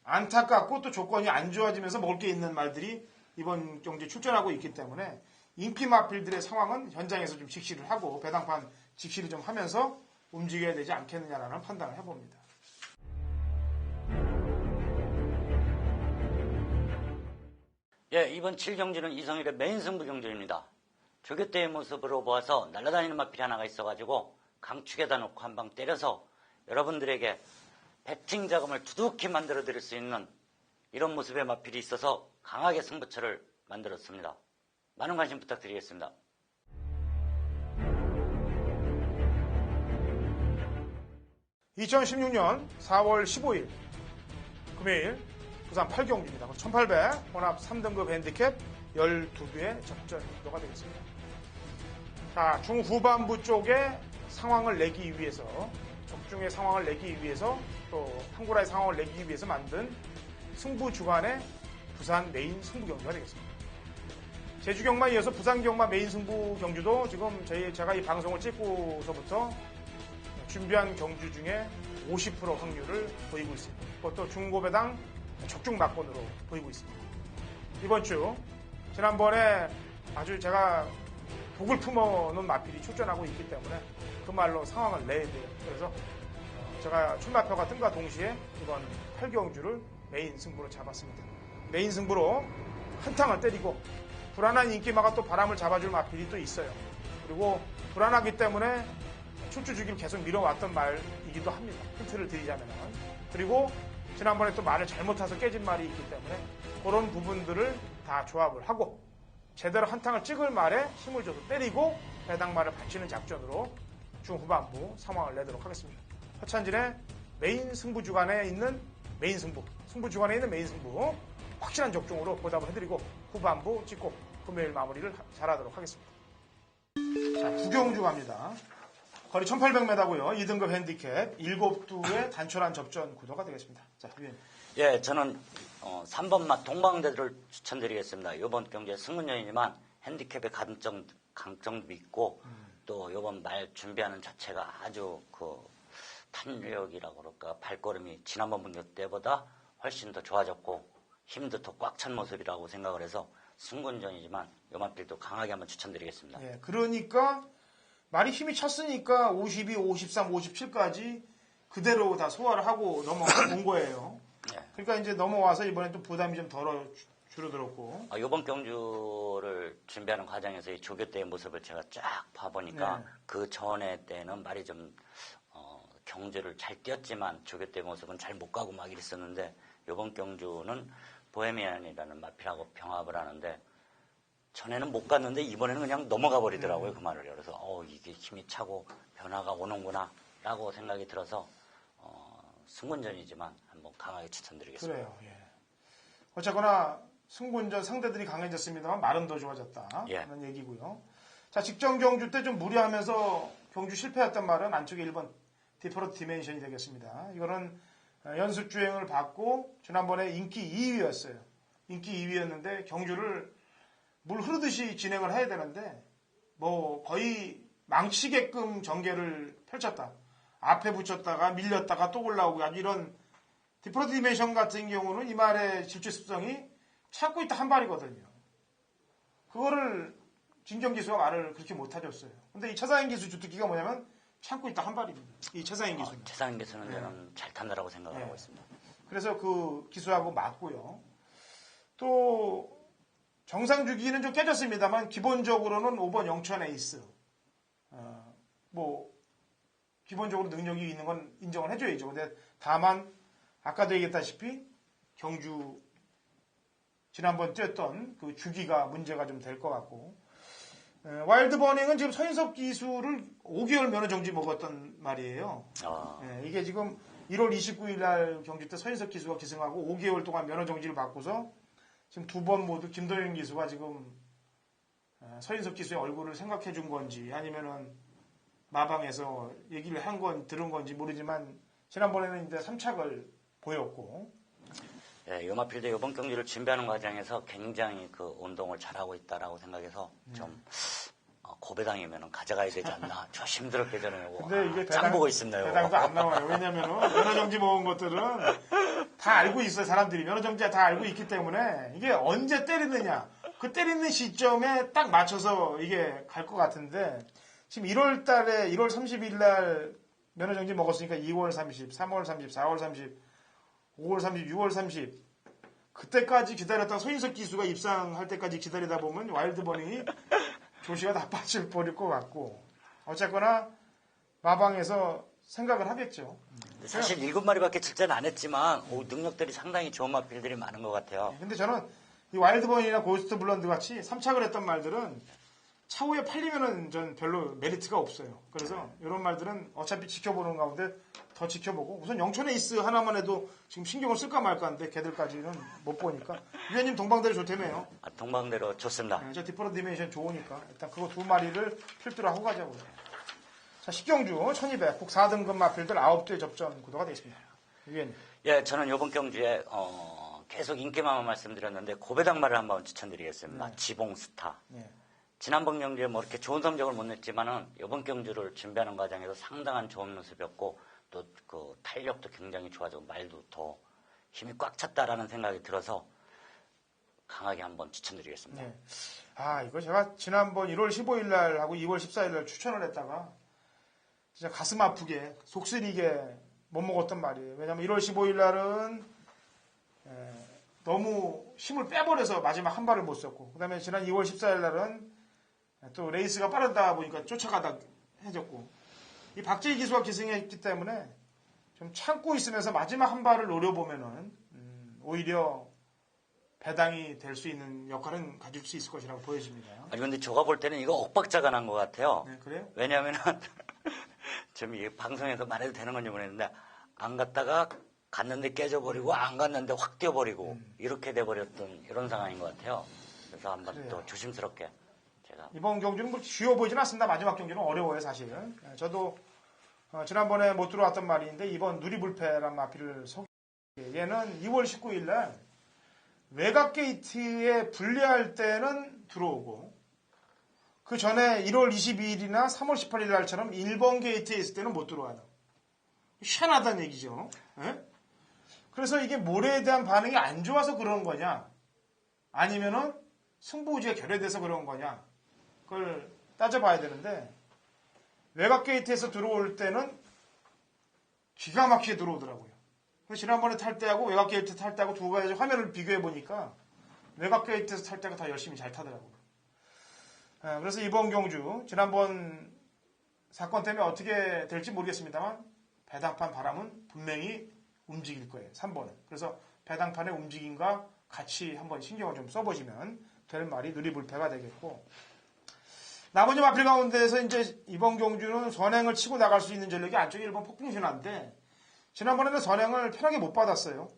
안타깝고 또 조건이 안 좋아지면서 먹을 게 있는 말들이 이번 경주에 출전하고 있기 때문에 인기 마필들의 상황은 현장에서 좀 직시를 하고 배당판 직시를 좀 하면서 움직여야 되지 않겠느냐라는 판단을 해봅니다. 예, 이번 7경주는 이성일의 메인 승부 경주입니다. 조교대의 모습으로 보아서 날아다니는 마필이 하나가 있어가지고 강축에다 놓고 한 방 때려서 여러분들에게 배팅 자금을 두둑히 만들어 드릴 수 있는 이런 모습의 마필이 있어서 강하게 승부처를 만들었습니다. 많은 관심 부탁드리겠습니다. (2016년 4월 15일) 금요일 부산 8경주입니다. 1800 혼합 3등급 핸디캡 12개의 접전 구도가 되겠습니다. 자, 중후반부 쪽에 상황을 내기 위해서 적중의 상황을 내기 위해서 또 탕구라의 상황을 내기 위해서 만든 승부 주간의 부산 메인 승부 경주가 되겠습니다. 제주 경마에 이어서 부산 경마 메인 승부 경주도 지금 제가 이 방송을 찍고서부터 준비한 경주 중에 50% 확률을 보이고 있습니다. 그것도 중고배당 적중 막권으로 보이고 있습니다. 이번 주 지난번에 아주 제가 독을 품어놓은 마필이 출전하고 있기 때문에 그 말로 상황을 내야 돼요. 그래서 제가 출마표가 뜬과 동시에 이번 8경주를 메인 승부로 잡았습니다. 메인 승부로 한탕을 때리고 불안한 인기마가 또 바람을 잡아줄 마필이 또 있어요. 그리고 불안하기 때문에 출주주기를 계속 밀어왔던 말이기도 합니다. 힌트를 드리자면. 그리고 지난번에 또 말을 잘못 타서 깨진 말이 있기 때문에 그런 부분들을 다 조합을 하고 제대로 한탕을 찍을 말에 힘을 줘서 때리고 배당말을 받치는 작전으로 중후반부 상황을 내도록 하겠습니다. 허찬진의 메인 승부 주간에 있는 메인 승부, 승부 주간에 있는 메인 승부 확실한 적중으로 보답을 해드리고 후반부 찍고 금요일 마무리를 잘하도록 하겠습니다. 자, 구경주 갑니다. 거리 1800m고요. 2등급 핸디캡 7두의 단촐한 접전 구도가 되겠습니다. 자, 위원. 예, 저는 3번 맛 동방대도를 추천드리겠습니다. 이번 경기에 승문전이지만 핸디캡의 강점도 있고 또 이번 말 준비하는 자체가 아주 그 탄력이라고 그럴까 발걸음이 지난번 분들 때보다 훨씬 더 좋아졌고 힘도 더 꽉 찬 모습이라고 생각을 해서 승군전이지만 요만필도 강하게 한번 추천드리겠습니다. 예, 그러니까 말이 힘이 찼으니까 52, 53, 57까지 그대로 다 소화를 하고 넘어온 거예요. 예. 그러니까 이제 넘어와서 이번엔 또 부담이 좀 줄어들었고. 이번 경주를 준비하는 과정에서 이 조교 때의 모습을 제가 쫙 봐보니까 네. 그 전에 때는 말이 좀 경주를 잘 뛰었지만 조교 때의 모습은 잘 못 가고 막 이랬었는데 이번 경주는 보헤미안이라는 마필하고 병합을 하는데 전에는 못 갔는데 이번에는 그냥 넘어가 버리더라고요. 그 말을. 그래서 이게 힘이 차고 변화가 오는구나 라고 생각이 들어서 승군전이지만 한번 강하게 추천드리겠습니다. 그래요. 예. 어쨌거나 승군전 상대들이 강해졌습니다만 말은 더 좋아졌다. 예. 하는 얘기고요. 자, 직전 경주 때 좀 무리하면서 경주 실패했던 말은 안쪽에 1번 디퍼런트 디멘션이 되겠습니다. 이거는 연습 주행을 받고 지난번에 인기 2위였어요. 인기 2위였는데 경주를 물 흐르듯이 진행을 해야 되는데 뭐 거의 망치게끔 전개를 펼쳤다. 앞에 붙였다가 밀렸다가 또 올라오고 아주 이런 디퍼런트 디멘션 같은 경우는 이 말의 질주습성이 참고 있다 한 발이거든요. 그거를 진경 기수가 말을 그렇게 못 해줬어요. 근데 이 차상인 기수 주특기가 뭐냐면 참고 있다 한 발입니다. 이 차상인 기수는. 차상인 기수는 저는 잘 탄다라고 생각을 하고 있습니다. 그래서 그 기수하고 맞고요. 또 정상 주기는 좀 깨졌습니다만 기본적으로는 5번 영천 에이스. 뭐 기본적으로 능력이 있는 건 인정을 해줘야죠. 근데 다만 아까도 얘기했다시피 경주 지난번 뛰었던 그 주기가 문제가 좀 될 것 같고 와일드 버닝은 지금 서인석 기수를 5개월 면허 정지 먹었던 말이에요. 이게 지금 1월 29일 날 경주 때 서인석 기수가 기승하고 5개월 동안 면허 정지를 받고서 지금 두 번 모두 김도영 기수가 지금 서인석 기수의 얼굴을 생각해 준 건지 아니면은 마방에서 얘기를 들은 건지 모르지만 지난번에는 이제 3착을 보였고 예, 요마필드 이번 경기를 준비하는 과정에서 굉장히 그 운동을 잘하고 있다라고 생각해서 좀 고배당이면 가져가야 되지 않나 조심스럽게 저는 근데 이게 짱 보고 있습니다. 배당도 안 나와요. 왜냐면은 면허정지 먹은 것들은 다 알고 있어요. 사람들이 면허정지 다 알고 있기 때문에 이게 언제 때리느냐 그 때리는 시점에 딱 맞춰서 이게 갈 것 같은데 지금 1월 달에 1월 30일 날 면허정지 먹었으니까 2월 30, 3월 30, 4월 30, 5월 30, 6월 30 그때까지 기다렸다가 손인석 기수가 입상할 때까지 기다리다 보면 와일드버닝이 조시가 다 빠질 버릴 것 같고 어쨌거나 마방에서 생각을 하겠죠. 사실 7마리밖에 출전 안 했지만 능력들이 상당히 좋은 마필들이 많은 것 같아요. 근데 저는 이 와일드버닝이나 고스트 블런드 같이 3착을 했던 말들은 차후에 팔리면은 전 별로 메리트가 없어요. 그래서 이런 말들은 어차피 지켜보는 가운데 더 지켜보고 우선 영촌 에이스 하나만 해도 지금 신경을 쓸까 말까 하는데 걔들까지는 못 보니까 위원님 동방대로 좋다며요. 동방대로 좋습니다. 네, 저 디퍼런트 디멘션 좋으니까 일단 그거 2마리를 필두로 하고 가자고요. 자, 식경주 1200 국 4등급 마필들 9대 접전 구도가 되어 있습니다. 위원님. 예, 저는 이번 경주에 계속 인기만 말씀드렸는데 고배당마를 한번 추천드리겠습니다. 네. 지봉스타. 네. 지난번 경주에 뭐 이렇게 좋은 성적을 못 냈지만은 이번 경주를 준비하는 과정에서 상당한 좋은 모습이었고 또 그 탄력도 굉장히 좋아지고 말도 더 힘이 꽉 찼다라는 생각이 들어서 강하게 한번 추천드리겠습니다. 네. 이거 제가 지난번 1월 15일 날 하고 2월 14일 날 추천을 했다가 진짜 가슴 아프게 속쓰리게 못 먹었던 말이에요. 왜냐면 1월 15일 날은 너무 힘을 빼버려서 마지막 한 발을 못 썼고 그 다음에 지난 2월 14일 날은 또 레이스가 빠르다 보니까 쫓아가다 해졌고 이 박재희 기수가 기승했기 때문에 좀 참고 있으면서 마지막 한 발을 노려보면은 오히려 배당이 될 수 있는 역할은 가질 수 있을 것이라고 보여집니다. 아니 근데 제가 볼 때는 이거 엇박자가 난 것 같아요. 네, 그래요? 왜냐하면은 좀 이 방송에서 말해도 되는 건지 모르겠는데 안 갔다가 갔는데 깨져버리고 안 갔는데 확 뛰어버리고 이렇게 돼버렸던 이런 상황인 것 같아요. 그래서 한번 그래요. 또 조심스럽게 제가 이번 경주는 뭐 쉬워 보이진 않습니다. 마지막 경주는 어려워요, 사실. 저도 지난번에 못 들어왔던 말인데 이번 누리불패란 마필을 얘는 2월 19일 날 외곽 게이트에 분리할 때는 들어오고 그 전에 1월 22일이나 3월 18일 날처럼 1번 게이트에 있을 때는 못 들어와요. 희한하다는 얘기죠. 예? 그래서 이게 모래에 대한 반응이 안 좋아서 그런 거냐 아니면은 승부지가 결여돼서 그런 거냐 그걸 따져봐야 되는데 외곽 게이트에서 들어올 때는 기가 막히게 들어오더라고요. 지난번에 탈 때하고 외곽 게이트 탈 때하고 두 가지 화면을 비교해 보니까 외곽 게이트에서 탈 때가 더 열심히 잘 타더라고요. 그래서 이번 경주 지난번 사건 때문에 어떻게 될지 모르겠습니다만 배당판 바람은 분명히 움직일 거예요. 3번은. 그래서 배당판의 움직임과 같이 한번 신경을 좀 써보시면 될 말이 누리불패가 되겠고 나머지 마필 가운데에서 이제 이번 경주는 선행을 치고 나갈 수 있는 전력이 안쪽에 1번 폭풍신화인데 지난번에는 선행을 편하게 못 받았어요.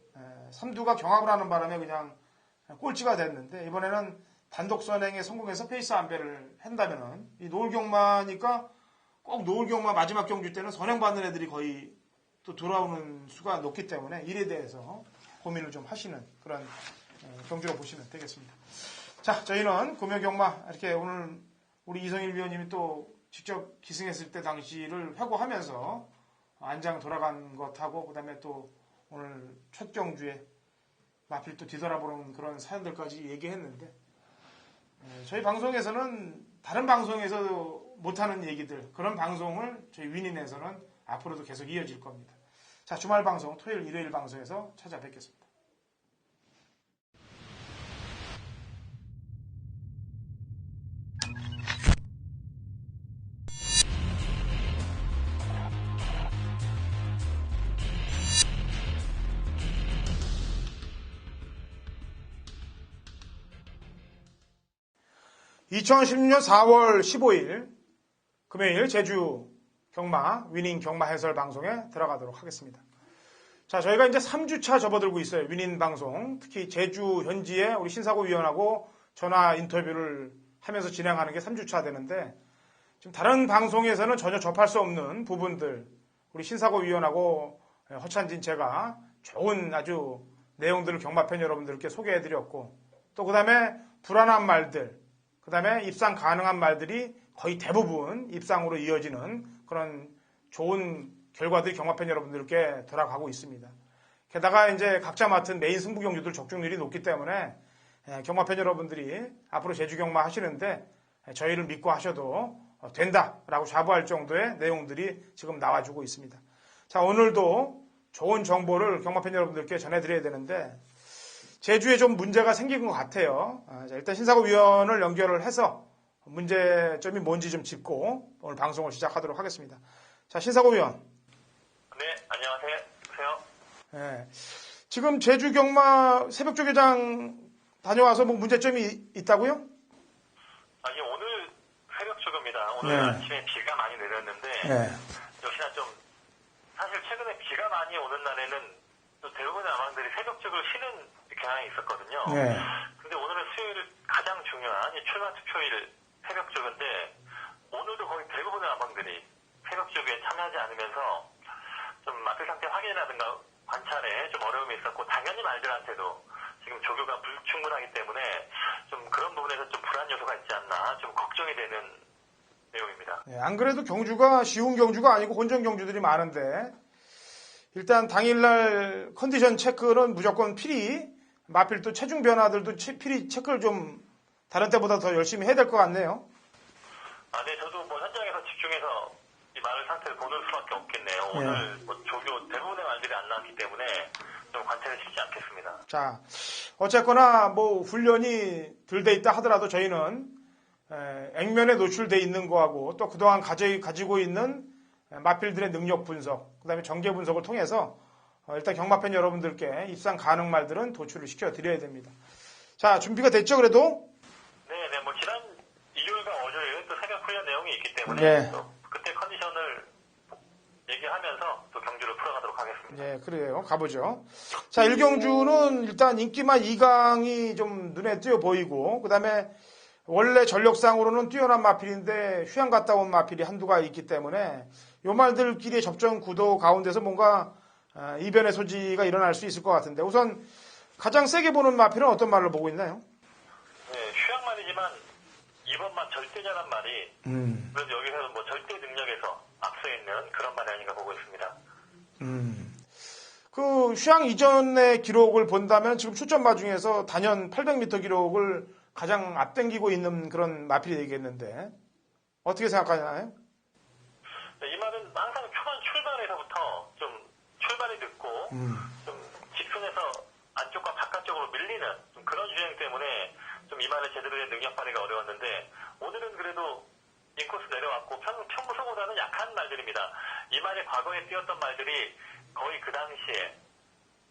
삼두가 경합을 하는 바람에 그냥 꼴찌가 됐는데 이번에는 단독 선행에 성공해서 페이스 안배를 한다면은 이 노을경마니까 꼭 노을경마 마지막 경주 때는 선행 받는 애들이 거의 또 돌아오는 수가 높기 때문에 일에 대해서 고민을 좀 하시는 그런 경주로 보시면 되겠습니다. 자, 저희는 금요경마 이렇게 오늘 우리 이성일 위원님이 또 직접 기승했을 때 당시를 회고하면서 안장 돌아간 것하고 그다음에 또 오늘 첫 경주에 마필 또 뒤돌아보는 그런 사연들까지 얘기했는데 저희 방송에서는 다른 방송에서 못하는 얘기들 그런 방송을 저희 위닌에서는 앞으로도 계속 이어질 겁니다. 자, 주말 방송 토요일 일요일 방송에서 찾아뵙겠습니다. 2016년 4월 15일 금요일 제주 경마 위닝 경마 해설 방송에 들어가도록 하겠습니다. 자, 저희가 이제 3주차 접어들고 있어요. 위닝 방송. 특히 제주 현지에 우리 신사고 위원하고 전화 인터뷰를 하면서 진행하는 게 3주차 되는데 지금 다른 방송에서는 전혀 접할 수 없는 부분들 우리 신사고 위원하고 허찬진 제가 좋은 아주 내용들을 경마팬 여러분들께 소개해드렸고 또 그 다음에 불안한 말들, 그 다음에 입상 가능한 말들이 거의 대부분 입상으로 이어지는 그런 좋은 결과들이 경마팬 여러분들께 돌아가고 있습니다. 게다가 이제 각자 맡은 메인 승부 경주들 적중률이 높기 때문에 경마팬 여러분들이 앞으로 제주 경마 하시는데 저희를 믿고 하셔도 된다라고 자부할 정도의 내용들이 지금 나와주고 있습니다. 자, 오늘도 좋은 정보를 경마팬 여러분들께 전해드려야 되는데 제주에 좀 문제가 생긴 것 같아요. 자, 일단 신사고 위원을 연결을 해서 문제점이 뭔지 좀 짚고 오늘 방송을 시작하도록 하겠습니다. 자, 신사고 위원. 네, 안녕하세요. 네, 지금 제주 경마 새벽 조교장 다녀와서 뭐 문제점이 있다고요? 예, 오늘 새벽 조교입니다. 오늘 네. 아침에 비가 많이 내렸는데 네. 역시나 좀 사실 최근에 비가 많이 오는 날에는 또 대부분의 아망들이 새벽 조교를 쉬는 경향이 있었거든요. 네. 근데 오늘은 수요일 가장 중요한 이 출마 투표일 새벽 조교인데 오늘도 거의 대부분의 아망들이 새벽 조교에 참여하지 않으면서 좀 마필 상태 확인이라든가 관찰에 좀 어려움이 있었고 당연히 말들한테도 지금 조교가 불충분하기 때문에 좀 그런 부분에서 좀 불안 요소가 있지 않나 좀 걱정이 되는 내용입니다. 네, 안 그래도 경주가 쉬운 경주가 아니고 혼전 경주들이 많은데 일단 당일날 컨디션 체크는 무조건 필히 마필 또 체중 변화들도 필히 체크를 좀 다른 때보다 더 열심히 해야 될 것 같네요. 네, 저도 뭐 현장에서 집중해서 이 말 상태를 보는 수밖에 없겠네요. 오늘 뭐 조교 대부분의 말들이 안 나왔기 때문에 좀 관찰이 쉽지 않겠습니다. 자, 어쨌거나 뭐 훈련이 덜 돼 있다 하더라도 저희는 액면에 노출돼 있는 거하고 또 그동안 가지고 있는 마필들의 능력 분석, 그다음에 전개 분석을 통해서 일단 경마팬 여러분들께 입상 가능 말들은 도출을 시켜드려야 됩니다. 자, 준비가 됐죠, 그래도? 네, 뭐 지난 일요일과 어제에 또 새벽 훈련 내용이 있기 때문에 네. 또 그때 컨디션을 얘기하면서 또 경주를 풀어가도록 하겠습니다. 네, 그래요. 가보죠. 자, 1경주는 일단 인기마 2강이 좀 눈에 띄어 보이고, 그 다음에 원래 전력상으로는 뛰어난 마필인데 휴양 갔다 온 마필이 한두가 있기 때문에 요 말들끼리의 접전 구도 가운데서 뭔가 이변의 소지가 일어날 수 있을 것 같은데 우선 가장 세게 보는 마필은 어떤 말을 보고 있나요? 네, 휴양말이지만 이번 말 절대자란 말이 그래서 여기서는 뭐 절대 능력에서 앞서 있는 그런 말이 아닌가 보고 있습니다. 그 휴양 이전의 기록을 본다면 지금 출전마 중에서 단연 800m 기록을 가장 앞당기고 있는 그런 마필이 되겠는데 어떻게 생각하나요? 네, 이 말은 항상 초반 출발에서부터 좀 출발이 늦고 좀 직선에서 안쪽과 바깥쪽으로 밀리는 좀 그런 유행 때문에 좀 이 말을 제대로 된 능력 발휘가 어려웠는데 오늘은 그래도 인코스 내려왔고 평소보다는 약한 말들입니다. 이 말이 과거에 뛰었던 말들이 거의 그 당시에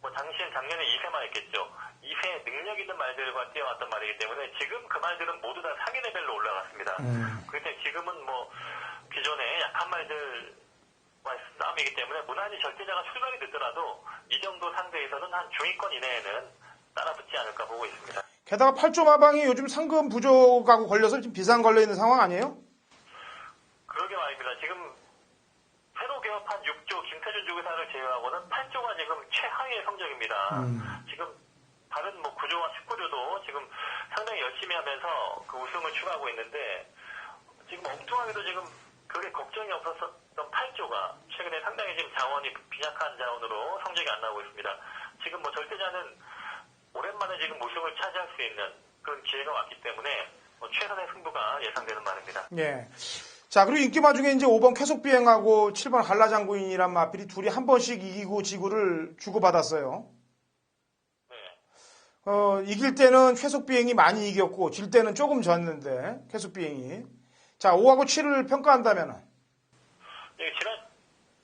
뭐 당시엔 작년에 2세만 했겠죠. 2세 능력 있는 말들과 뛰어왔던 말이기 때문에 지금 그 말들은 모두 다 상위 레벨로 올라갔습니다. 그런데 지금은 뭐 기존에 약한 말들과 싸움이기 때문에 무난히 절대자가 출발이 늦더라도 이 정도 상대에서는 한 중위권 이내에는 따라붙지 않을까 보고 있습니다. 게다가 8조 마방이 요즘 상금 부족하고 걸려서 지금 비상 걸려있는 상황 아니에요? 그러게 말입니다. 지금 새로 개업한 6조 김태준 조교사를 제외하고는 8조가 지금 최하위의 성적입니다. 지금 다른 뭐 9조와 19조도 지금 상당히 열심히 하면서 그 우승을 추구하고 있는데 지금 엉뚱하게도 지금 그게 걱정이 없었던 8조가 최근에 상당히 지금 자원이 빈약한 자원으로 성적이 안 나오고 있습니다. 지금 뭐 절대자는 오랜만에 지금 우승을 차지할 수 있는 그런 기회가 왔기 때문에 뭐 최선의 승부가 예상되는 말입니다. 예. 자, 그리고 인기마 중에 이제 5번 쾌속비행하고 7번 한라장구인이란 마필이 둘이 한 번씩 이기고 지구를 주고받았어요. 네. 이길 때는 쾌속비행이 많이 이겼고 질 때는 조금 졌는데 쾌속비행이. 자, 5하고 7을 평가한다면 예, 지난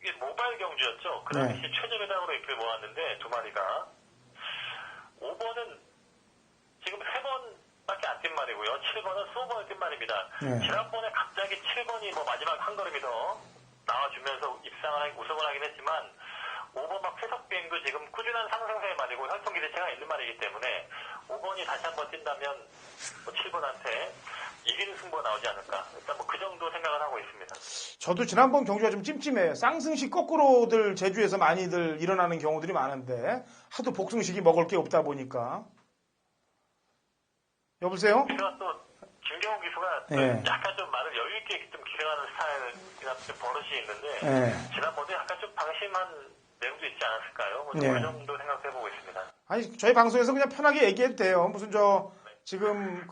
이게 모바일 경주였죠. 그 당시 최저배당으로 잎을 모았는데 두 마리가 5번은 지금 3번밖에 안 뛴 말이고요. 7번은 20번을 뛴 말입니다. 지난번에 갑자기 7번이 뭐 마지막 한 걸음이 더 나와주면서 우승을 하긴 했지만 5번 막 회석비행도 지금 꾸준한 상승세의 말이고 혈통기대체가 있는 말이기 때문에 5번이 다시 한번 뛴다면 뭐 7번한테 이기는 승부가 나오지 않을까. 일단 뭐 그 정도 생각을 하고 있습니다. 저도 지난번 경주가 좀 찜찜해요. 쌍승식 거꾸로들 제주에서 많이들 일어나는 경우들이 많은데 하도 복승식이 먹을 게 없다 보니까. 여보세요? 그래서 또 김경호 기수가 예. 약간 좀 말을 여유 있게 좀 기생하는 스타일이나 좀 버릇이 있는데 예. 지난번에 약간 좀 방심한 내용도 있지 않았을까요? 뭐 예. 그 정도 생각해보고 있습니다. 아니 저희 방송에서 그냥 편하게 얘기해도 돼요. 무슨 지금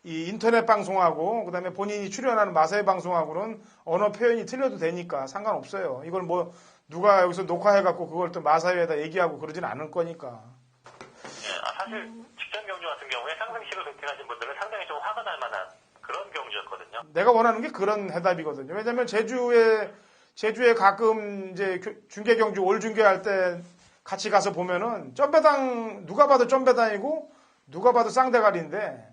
이 인터넷 방송하고 그다음에 본인이 출연하는 마사회 방송하고는 언어 표현이 틀려도 되니까 상관없어요. 이걸 뭐 누가 여기서 녹화해갖고 그걸 또 마사회에다 얘기하고 그러진 않을 거니까. 사실 직전 경주 같은 경우에 상승식을 베팅하신 분들은 상당히 좀 화가 날 만한 그런 경주였거든요. 내가 원하는 게 그런 해답이거든요. 왜냐면 제주에 가끔 이제 중계 경주 올 중계할 때 같이 가서 보면은 점배당 누가 봐도 점배당이고 누가 봐도 쌍대가리인데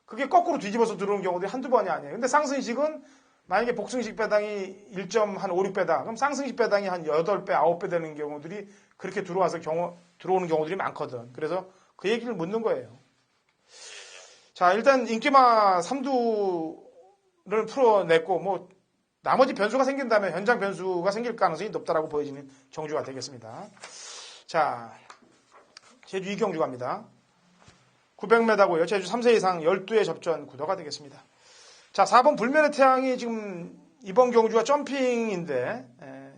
그게 거꾸로 뒤집어서 들어오는 경우들이 한두 번이 아니에요. 근데 쌍승식은 만약에 복승식 배당이 1.56배다. 그럼 쌍승식 배당이 한 8배, 9배 되는 경우들이 그렇게 들어오는 경우들이 많거든. 그래서 그 얘기를 묻는 거예요. 자, 일단 인기마 3두를 풀어냈고 뭐 나머지 변수가 생긴다면 현장 변수가 생길 가능성이 높다라고 보여지는 경주가 되겠습니다. 자, 제주 2경주 갑니다. 900m고요. 제주 3세 이상 12회 접전 구도가 되겠습니다. 자, 4번 불면의 태양이 지금 이번 경주가 점핑인데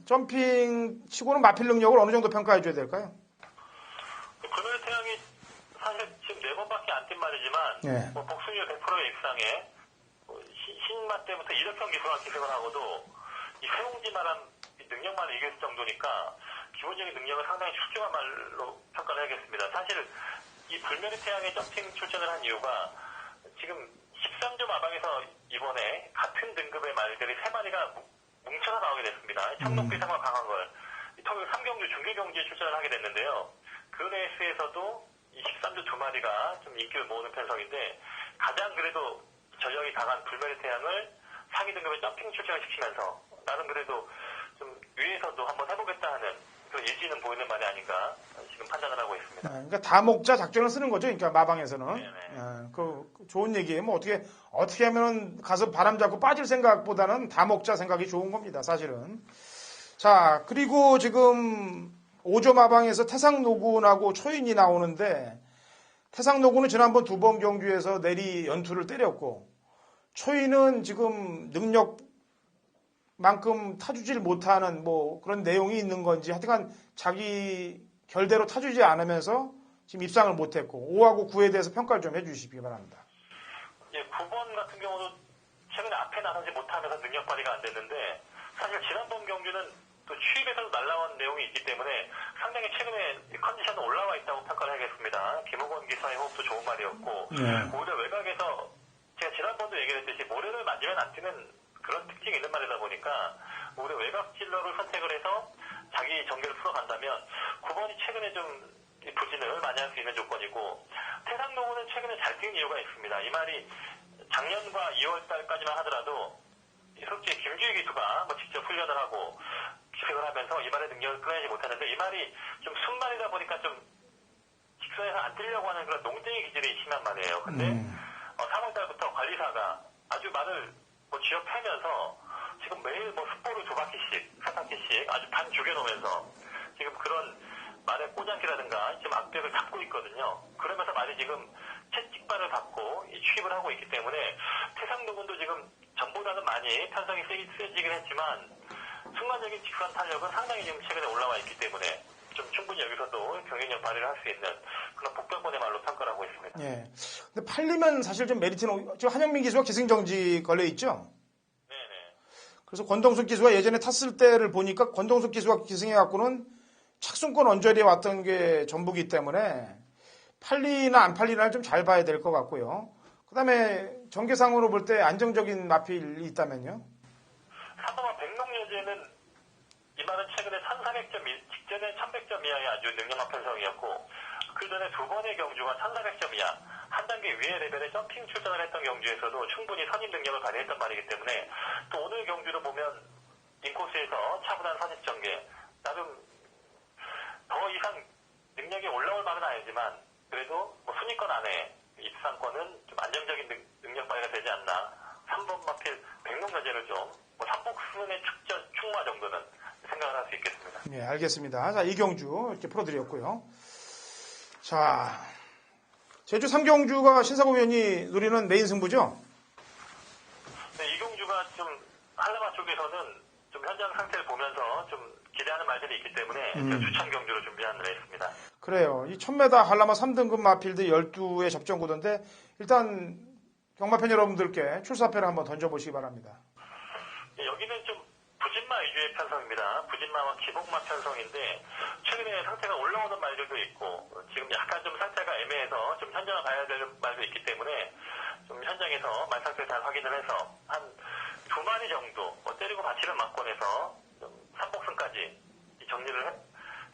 점핑 치고는 마필 능력을 어느 정도 평가해 줘야 될까요? 불면의 태양이 사실 지금 4번밖에 안 뛴 말이지만 뭐 복수율 100%의 입상에 신맛 때부터 이력형 기술을 하고도 이 세웅지만한 능력만 이길 정도니까 기본적인 능력을 상당히 출중한 말로 평가를 해야겠습니다. 사실 이 불면의 태양의 점핑 출전을 한 이유가 지금 13조 마방에서 이번에 같은 등급의 말들이 3마리가 뭉쳐서 나오게 됐습니다. 청록비상과 강한걸 토요일 3경주 중계경주에 출전을 하게 됐는데요. 그 레이스에서도 이 13조 2마리가 좀 인기를 모으는 편성인데 가장 그래도 전력이 강한 불면의 태양을 상위 등급의 점핑 출전을 시키면서 나는 그래도 좀 위에서도 한번 해보겠다 하는 그런 의지는 보이는 말이 아닌가 지금 판단을 하고 있습니다. 그러니까 다목자 작전을 쓰는 거죠. 그러니까 마방에서는. 그 좋은 얘기예요. 뭐 어떻게 하면은 가서 바람 잡고 빠질 생각보다는 다목자 생각이 좋은 겁니다. 사실은. 자, 그리고 지금 5조 마방에서 태상노군하고 초인이 나오는데 태상노군은 지난번 2번 경주에서 내리 연투를 때렸고 초인은 지금 능력만큼 타주질 못하는 뭐 그런 내용이 있는 건지 하여튼간 자기 결대로 타주지 않으면서 지금 입상을 못했고 5하고 9에 대해서 평가를 좀 해주시기 바랍니다. 예, 9번 같은 경우도 최근에 앞에 나서지 못하면서 능력 발휘가 안 됐는데 사실 지난번 경주는 또 추입에서도 날라온 내용이 있기 때문에 상당히 최근에 컨디션은 올라와 있다고 평가를 하겠습니다. 김호건 기사의 호흡도 좋은 말이었고 오히려 외곽에서 제가 지난번도 얘기를 했듯이 모래를 만지면 안 뛰는 그런 특징이 있는 말이다 보니까 오히려 외곽 킬러를 선택을 해서 자기 전개를 풀어간다면 9번이 최근에 좀 부진을 많이 할 수 있는 조건이고 태상노구는 최근에 잘 뛴 이유가 있습니다. 이 말이 작년과 2월달까지만 하더라도 솔직히 김주희 기수가 뭐 직접 훈련을 하고 기색을 하면서 이 말의 능력을 끌어내지 못했는데 이 말이 좀 순말이다 보니까 좀 직선에서 안 뛰려고 하는 그런 농땡이 기질이 심한 말이에요. 근데 3월달부터 관리사가 아주 말을 뭐 쥐어 패면서 지금 매일 뭐 숯볼을 2바퀴씩, 3바퀴씩 아주 반 죽여놓으면서 지금 그런 말의 꼬장기라든가 지금 악벽을 잡고 있거든요. 그러면서 말이 지금 채찍발을 받고 취입을 하고 있기 때문에 태상노군도 지금 전보다는 많이 편성이 세지긴 했지만 순간적인 직선 탄력은 상당히 지금 최근에 올라와 있기 때문에 좀 충분히 여기서도 경쟁력 발휘를 할 수 있는 그런 복병권의 말로 평가를 하고 있습니다. 예. 근데 팔리면 사실 좀 메리트는 지금 한영민 기수가 기승정지 걸려 있죠. 네네. 그래서 권동숙 기수가 예전에 탔을 때를 보니까 권동숙 기수가 기승해갖고는 착순권 언저리에 왔던 게 전부기 때문에 팔리나 안 팔리나 좀 잘 봐야 될 것 같고요. 그다음에 전개상으로 볼 때 안정적인 마필이 있다면요. 3번와 백록여제는 이 말은 최근에 1400점, 직전에 1100점 이하의 아주 능력한 편성이었고 그 전에 2번의 경주가 1400점 이하 한 단계 위의 레벨의 점핑 출전을 했던 경주에서도 충분히 선임 능력을 발휘했단 말이기 때문에 또 오늘 경주를 보면 인코스에서 차분한 선입 전개 나름 더 이상 능력이 올라올 말은 아니지만 그래도 뭐 순위권 안에 입상권은 좀 좀 안정적인 능력 발휘가 되지 않나. 3번 마필 백농전제를 좀 뭐 삼복순의 충마 정도는 생각을 할 수 있겠습니다. 네, 알겠습니다. 자, 이경주 이렇게 풀어드렸고요. 자, 제주 3경주가 신사고 위원이 노리는 메인 승부죠? 네, 이경주가 좀 한라마 쪽에서는 좀 현장 상태를 보면서 좀 기대하는 말들이 있기 때문에 주천 경주로 준비한 레이스입니다. 그래요. 이 1000m 한라마 3등급 마필드 12의 접전 구도인데 일단 경마팬 여러분들께 출사표를 한번 던져보시기 바랍니다. 여기는 좀 부진마 위주의 편성입니다. 부진마와 기복마 편성인데 최근에 상태가 올라오는 말들도 있고 지금 약간 좀 상태가 애매해서 좀 현장을 봐야 될 말도 있기 때문에 좀 현장에서 말 상태를 잘 확인을 해서 한 2마리 정도 때리고 받치는 막권에서 삼복승까지 정리를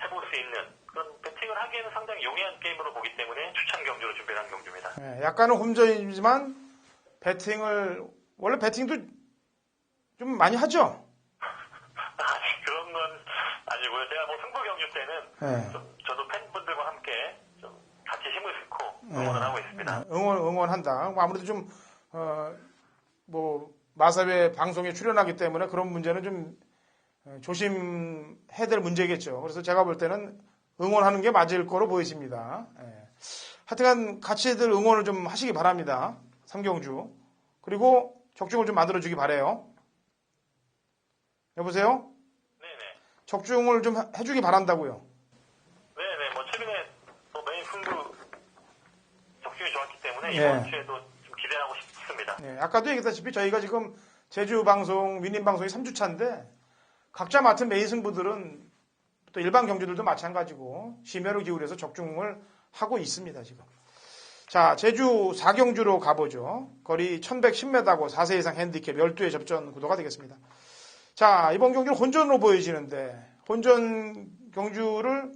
해볼 수 있는 그런 배팅을 하기에는 상당히 용이한 게임으로 보기 때문에 추천 경주로 준비한 경주입니다. 네, 약간은 홈전이지만 배팅을 원래 배팅도 좀 많이 하죠? 그런 건 아니고요. 제가 뭐 승부 경주 때는 좀 저도 팬분들과 함께 좀 같이 힘을 싣고 응원을 하고 있습니다. 응원한다. 아무래도 좀 마사회 방송에 출연하기 때문에 그런 문제는 좀 조심해야 될 문제겠죠. 그래서 제가 볼 때는 응원하는 게 맞을 거로 보이십니다. 하여튼간 같이들 응원을 좀 하시기 바랍니다. 삼경주. 그리고 적중을 좀 만들어주기 바래요. 여보세요? 네네. 적중을 좀 해주기 바란다고요. 네네. 뭐 최근에 메인 승부 적중이 좋았기 때문에 네. 이번 주에도 좀 기대하고 싶습니다. 네, 아까도 얘기했다시피 저희가 지금 제주 방송, 민림 방송이 3주차인데 각자 맡은 메인 승부들은 또 일반 경주들도 마찬가지고 심혈을 기울여서 적중을 하고 있습니다, 지금. 자, 제주 4경주로 가보죠. 거리 1110m고 4세 이상 핸디캡 12의 접전 구도가 되겠습니다. 자, 이번 경주는 혼전으로 보여지는데 혼전 경주를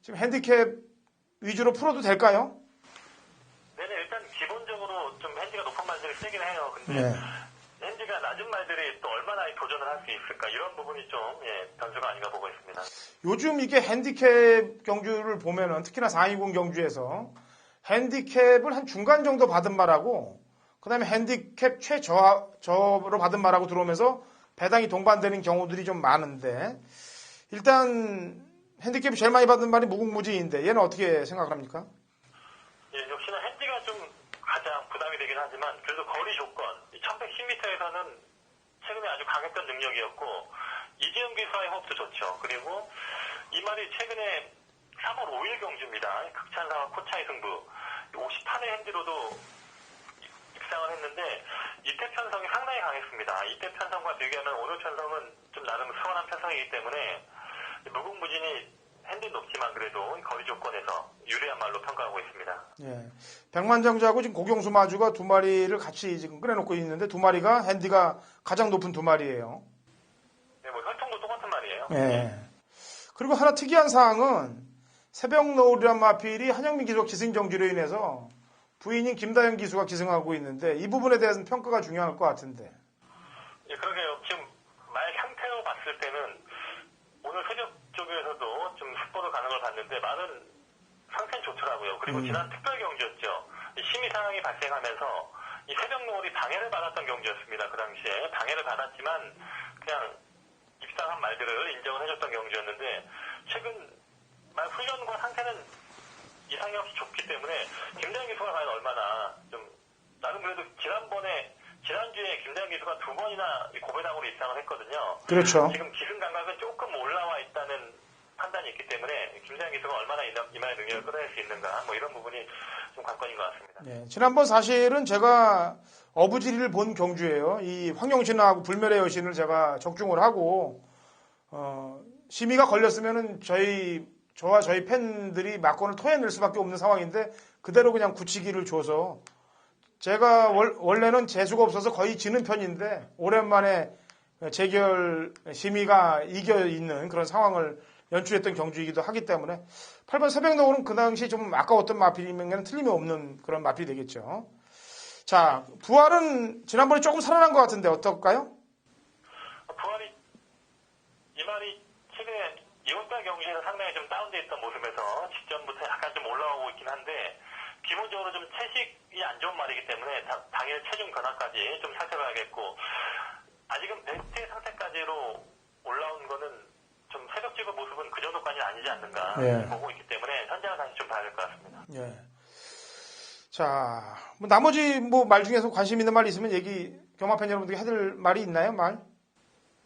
지금 핸디캡 위주로 풀어도 될까요? 네네. 일단 기본적으로 좀 핸디가 높은 말들이 세긴 해요. 근데 네. 핸디가 낮은 말들이 또 얼마나 도전을 할 수 있을까 이런 부분이 좀 변수가 아닌가 보고 있습니다. 요즘 이게 핸디캡 경주를 보면은 특히나 420 경주에서 핸디캡을 한 중간 정도 받은 말하고 그다음에 핸디캡 최저로 받은 말하고 들어오면서 배당이 동반되는 경우들이 좀 많은데 일단 핸디캡이 제일 많이 받은 말이 무궁무진인데 얘는 어떻게 생각을 합니까? 예, 역시나 핸디가 좀 가장 부담이 되긴 하지만 그래도 거리 조건 1110m에서는 최근에 아주 강했던 능력이었고 이재영 기수와의 호흡도 좋죠. 그리고 이 말이 최근에 3월 5일 경주입니다. 극찬사와 코차이 승부 58회 핸디로도 입상을 했는데 이때 편성이 상당히 강했습니다. 이때 편성과 비교하면 오늘 편성은 좀 나름 수월한 편성이기 때문에 무궁무진이 핸디 높지만 그래도 거리 조건에서 유리한 말로 평가하고 있습니다. 예. 백만장자하고 지금 고경수 마주가 두 마리를 같이 지금 꺼내놓고 있는데 두 마리가 핸디가 가장 높은 두 마리예요. 네, 뭐 혈통도 똑같은 말이에요. 예. 그리고 하나 특이한 사항은 새벽 노을이란 마필이 한영민 기수가 기승경주로 인해서 부인인 김다현 기수가 기승하고 있는데 이 부분에 대해서는 평가가 중요할 것 같은데. 예, 그러게요. 지금 말 상태로 봤을 때는 오늘 새벽 쪽에서도 좀 스포를 가는 걸 봤는데 말은 상태는 좋더라고요. 그리고 지난 특별 경주였죠. 심의 상황이 발생하면서 이 새벽 노을이 방해를 받았던 경주였습니다. 그 당시에 방해를 받았지만 그냥 입상한 말들을 인정을 해줬던 경주였는데 최근 말 훈련과 상태는 이상이 없이 좋기 때문에 김대현 기수가 과연 얼마나 좀 나름 그래도 지난주에 김대현 기수가 2번이나 고배당으로 입상을 했거든요. 그렇죠. 지금 기승 감각은 조금 올라와 있다는 판단이 있기 때문에 김대현 기수가 얼마나 이마의 능력을 끌어낼 수 있는가 뭐 이런 부분이 좀 관건인 것 같습니다. 네, 지난번 사실은 제가 어부지리를 본 경주예요. 이 황영신하고 불멸의 여신을 제가 적중을 하고 심의가 걸렸으면은 저와 저희 팬들이 막건을 토해낼 수밖에 없는 상황인데 그대로 그냥 굳히기를 줘서 제가 원래는 재수가 없어서 거의 지는 편인데 오랜만에 재결 심의가 이겨 있는 그런 상황을 연출했던 경주이기도 하기 때문에 8번 새벽노을은 그 당시 좀 아까웠던 마필이면 틀림이 없는 그런 마필이 되겠죠. 자, 부활은 지난번에 조금 살아난 것 같은데 어떨까요? 부활이 이 말이 최근에 이혼달 경기에서 상당히 좀 다운돼 있던 모습에서 직전부터 약간 좀 올라오고 있긴 한데 기본적으로 좀 채식이 안 좋은 말이기 때문에 당일 체중 변화까지 좀 살펴봐야겠고, 아직은 베스트의 상태까지로 올라온 거는 좀 새벽지구 모습은 그 정도까지는 아니지 않는가 예. 보고 있기 때문에 현장을 다시 좀 봐야 될 것 같습니다. 예. 자, 뭐 나머지 뭐 말 중에서 관심 있는 말 있으면 경마 팬 여러분들께 해줄 말이 있나요, 말?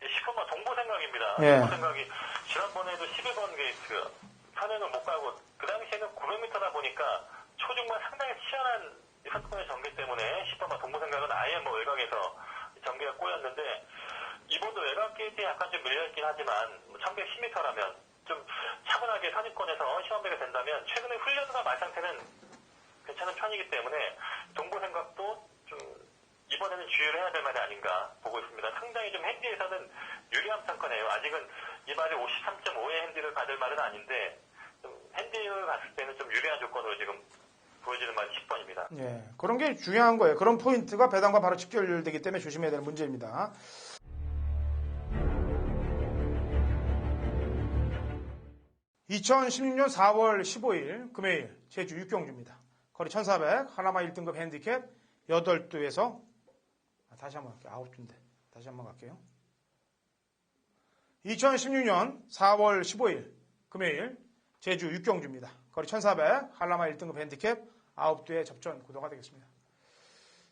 10번마 동보 생각입니다. 예. 동보 생각이 지난번에도 11번 게이트 선행을 못 가고 그 당시에는 900m다 보니까 초중반 상당히 치열한 선수권의 전개 때문에 10번마 동보 생각은 아예 뭐 외곽에서 전개가 꼬였는데 이번도 외곽 게이트에 약간 좀 밀려있긴 하지만 1110m라면 좀 차분하게 선입권에서 시험배가 된다면 최근에 훈련과 말 상태는 괜찮은 편이기 때문에 동보 생각도 좀 이번에는 주의를 해야 될 말이 아닌가 보고 있습니다. 상당히 좀 핸디에서는 유리한 상권이에요. 아직은 이 말이 53.5의 핸디를 받을 말은 아닌데 좀 핸디를 갔을 때는 좀 유리한 조건으로 지금 보여지는 말이 10번입니다. 예, 그런 게 중요한 거예요. 그런 포인트가 배당과 바로 직결되기 때문에 조심해야 되는 문제입니다. (2016년 4월 15일) 금요일 제주 6경주입니다. 거리 1400, 하나마 1등급 핸디캡 8두에서 다시 한번 갈게요. 9두인데 다시 한번 갈게요. 2016년 4월 15일 금요일 제주 6경주입니다. 거리 1400, 한라마 1등급 핸디캡 9두의 접전 구도가 되겠습니다.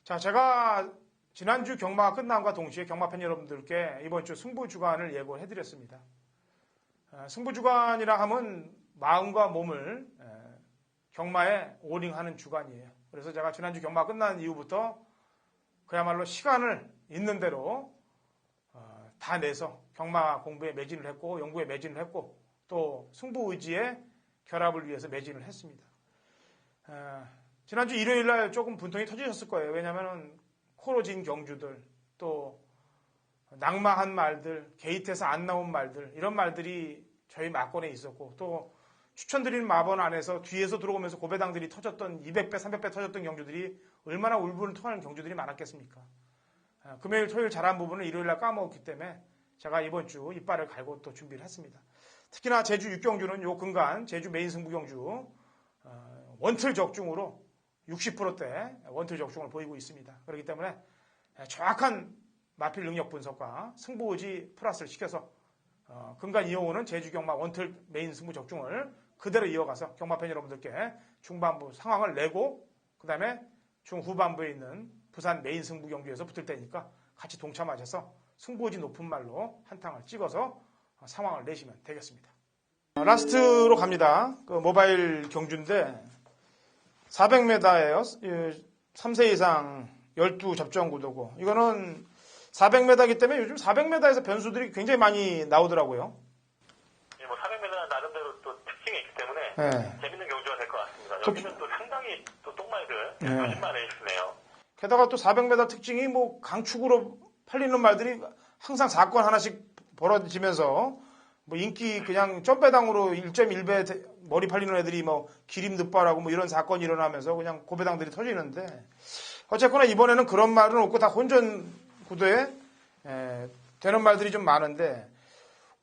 자, 제가 지난주 경마가 끝남과 동시에 경마팬 여러분들께 이번 주 승부주간을 예고해드렸습니다. 승부주간이라 하면 마음과 몸을 경마에 오링하는 주간이에요. 그래서 제가 지난주 경마가 끝난 이후부터 그야말로 시간을 있는 대로 다 내서 경마 공부에 매진을 했고 연구에 매진을 했고 또 승부 의지의 결합을 위해서 매진을 했습니다. 지난주 일요일날 조금 분통이 터지셨을 거예요. 왜냐하면 코로 진 경주들 또 낙마한 말들, 게이트에서 안 나온 말들 이런 말들이 저희 막권에 있었고 또 추천드리는 마번 안에서 뒤에서 들어오면서 고배당들이 터졌던 200배, 300배 터졌던 경주들이 얼마나 울분을 토하는 경주들이 많았겠습니까? 금요일, 토요일 잘한 부분을 일요일날 까먹었기 때문에 제가 이번 주 이빨을 갈고 또 준비를 했습니다. 특히나 제주 6경주는 요 근간 제주 메인 승부 경주 원틀 적중으로 60%대 원틀 적중을 보이고 있습니다. 그렇기 때문에 정확한 마필 능력 분석과 승부 의지 플러스를 시켜서 근간 이용호는 제주 경마 원틀 메인 승부 적중을 그대로 이어가서 경마팬 여러분들께 중반부 상황을 내고 그 다음에 중후반부에 있는 부산 메인 승부 경주에서 붙을 때니까 같이 동참하셔서 승부 의지 높은 말로 한탕을 찍어서 상황을 내시면 되겠습니다. 라스트로 갑니다. 그 모바일 경주인데 400m예요. 3세 이상 12 접전 구도고 이거는 400m이기 때문에 요즘 400m에서 변수들이 굉장히 많이 나오더라고요. 예, 뭐 400m는 나름대로 또 특징이 있기 때문에 네. 재밌는 경주가 될 것 같습니다. 여기는 또 상당히 또 똥말들, 네. 거짓말 레이스네요. 게다가 또 400m 특징이 뭐 강축으로 팔리는 말들이 항상 사건 하나씩 벌어지면서 뭐 인기 그냥 점배당으로 1.1배 머리 팔리는 애들이 뭐 기림 늑발하고 뭐 이런 사건이 일어나면서 그냥 고배당들이 터지는데 어쨌거나 이번에는 그런 말은 없고 다 혼전 구도에 되는 말들이 좀 많은데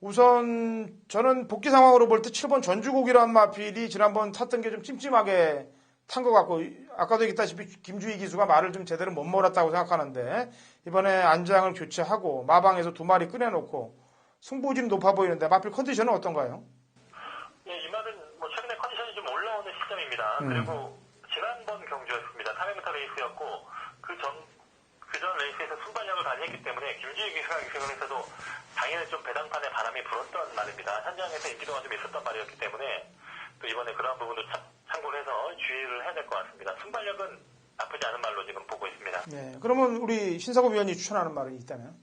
우선 저는 복귀 상황으로 볼 때 7번 전주곡이라는 마필이 지난번 탔던 게 좀 찜찜하게 탄 것 같고 아까도 얘기했다시피 김주희 기수가 말을 좀 제대로 못 몰았다고 생각하는데 이번에 안장을 교체하고 마방에서 2마리 꺼내놓고 승부진이 높아 보이는데 마필 컨디션은 어떤가요? 예, 이 말은 뭐 최근에 컨디션이 좀 올라오는 시점입니다. 그리고 지난번 경주였습니다. 400m 레이스였고 그 전 레이스에서 순발력을 발휘했기 때문에 김주희 기수가 기승에서도 당연히 좀 배당판에 바람이 불었던 말입니다. 현장에서 인기도가 좀 있었던 말이었기 때문에 또 이번에 그러한 부분도 참고를 해서 주의를 해야 될 것 같습니다. 순발력은 나쁘지 않은 말로 지금 보고 있습니다. 네, 그러면 우리 신사고 위원이 추천하는 말이 있다면?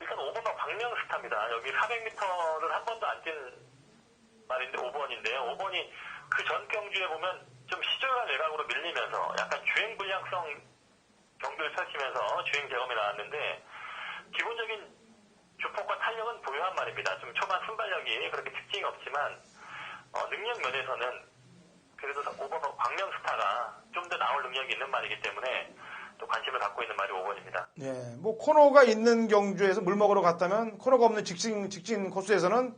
일단 5번은 광명스타입니다. 여기 400m를 한 번도 안 뛴 말인데 5번인데요. 5번이 그 전 경주에 보면 좀 시절과 외곽으로 밀리면서 약간 주행 불량성 경주를 펼치면서 주행 경험이 나왔는데 기본적인 주폭과 탄력은 보유한 말입니다. 좀 초반 순발력이 그렇게 특징이 없지만 능력 면에서는 그래도 5번 광명스타가 좀 더 나올 능력이 있는 말이기 때문에 또 관심을 갖고 있는 말이 5번입니다. 네, 뭐 코너가 있는 경주에서 물 먹으러 갔다면 코너가 없는 직진 코스에서는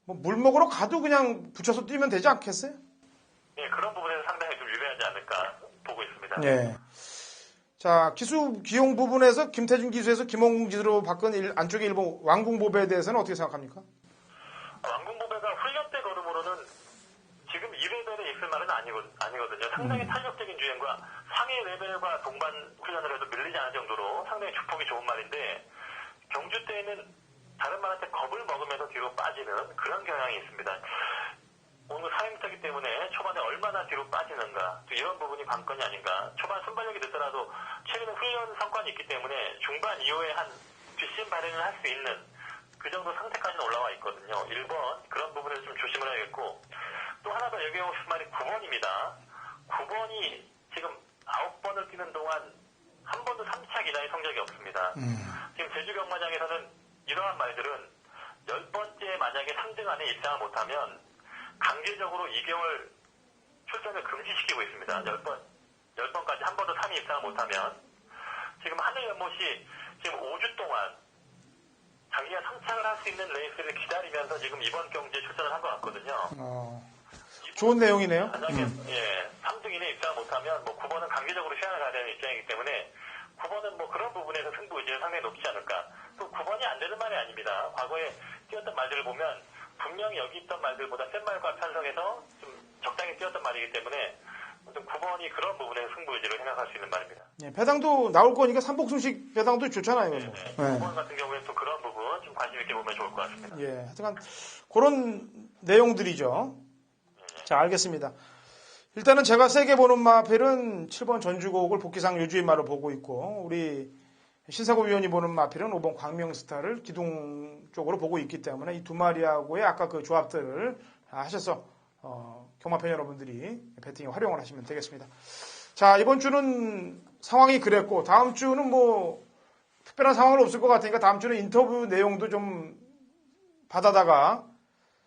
뭐 물 먹으러 가도 그냥 붙여서 뛰면 되지 않겠어요? 예, 그런 부분에서 상당히 좀 유리하지 않을까 보고 있습니다. 예. 자, 기수 기용 부분에서 김태준 기수에서 김홍국 기수로 바꾼 안쪽의 일본 왕궁보배에 대해서는 어떻게 생각합니까? 왕궁보배가 훈련 때 걸음으로는 지금 2레벨에 있을 말은 아니거든요. 상당히 탄력적인 주행과 상위 레벨과 동반 훈련을 해도 밀리지 않을 정도로 상당히 주폭이 좋은 말인데 경주 때에는 다른 말한테 겁을 먹으면서 뒤로 빠지는 그런 경향이 있습니다. 오늘 4행차기 때문에 초반에 얼마나 뒤로 빠지는가 또 이런 부분이 관건이 아닌가. 초반 순발력이 늦더라도 최근에 훈련 성과는 있기 때문에 중반 이후에 한 뒷심 발행을 할 수 있는 그 정도 상태까지는 올라와 있거든요. 1번 그런 부분에서 좀 조심을 해야겠고 또 하나 더 얘기하고 싶은 말이 9번입니다. 9번이 지금 9번을 뛰는 동안 한 번도 3차 기량의 성적이 없습니다. 지금 제주 경마장에서는 이러한 말들은 10번째 만약에 3등 안에 입상을 못하면 강제적으로 2개월 출전을 금지시키고 있습니다. 10번까지 한 번도 3위 입상을 못하면 지금 하늘연못이 지금 5주 동안 자기가 상착을 할 수 있는 레이스를 기다리면서 지금 이번 경기에 출전을 한 것 같거든요. 좋은 내용이네요. 만약에 3등 이내 입상을 못하면 뭐 9번은 강제적으로 시간을 가야 되는 입장이기 때문에 9번은 뭐 그런 부분에서 승부 의지는 상당히 높지 않을까. 또 9번이 안 되는 말이 아닙니다. 과거에 뛰었던 말들을 보면 분명히 여기 있던 말들보다 센 말과 편성해서 좀 적당히 뛰었던 말이기 때문에 9번이 그런 부분에서 승부 의지를 생각할 수 있는 말입니다. 예, 배당도 나올 거니까 삼복승식 배당도 좋잖아요. 뭐. 네. 9번 같은 경우에는 또 그런 부분 좀 관심 있게 보면 좋을 것 같습니다. 예, 하여간 그런 내용들이죠. 자, 알겠습니다. 일단은 제가 세게 보는 마필은 7번 전주곡을 복귀상 요주인마로 보고 있고 우리 신사고 위원이 보는 마필은 5번 광명스타를 기둥 쪽으로 보고 있기 때문에 이 두 마리하고의 아까 그 조합들을 하셔서 경마팬 여러분들이 배팅에 활용을 하시면 되겠습니다. 자, 이번 주는 상황이 그랬고 다음 주는 뭐 특별한 상황은 없을 것 같으니까 다음 주는 인터뷰 내용도 좀 받아다가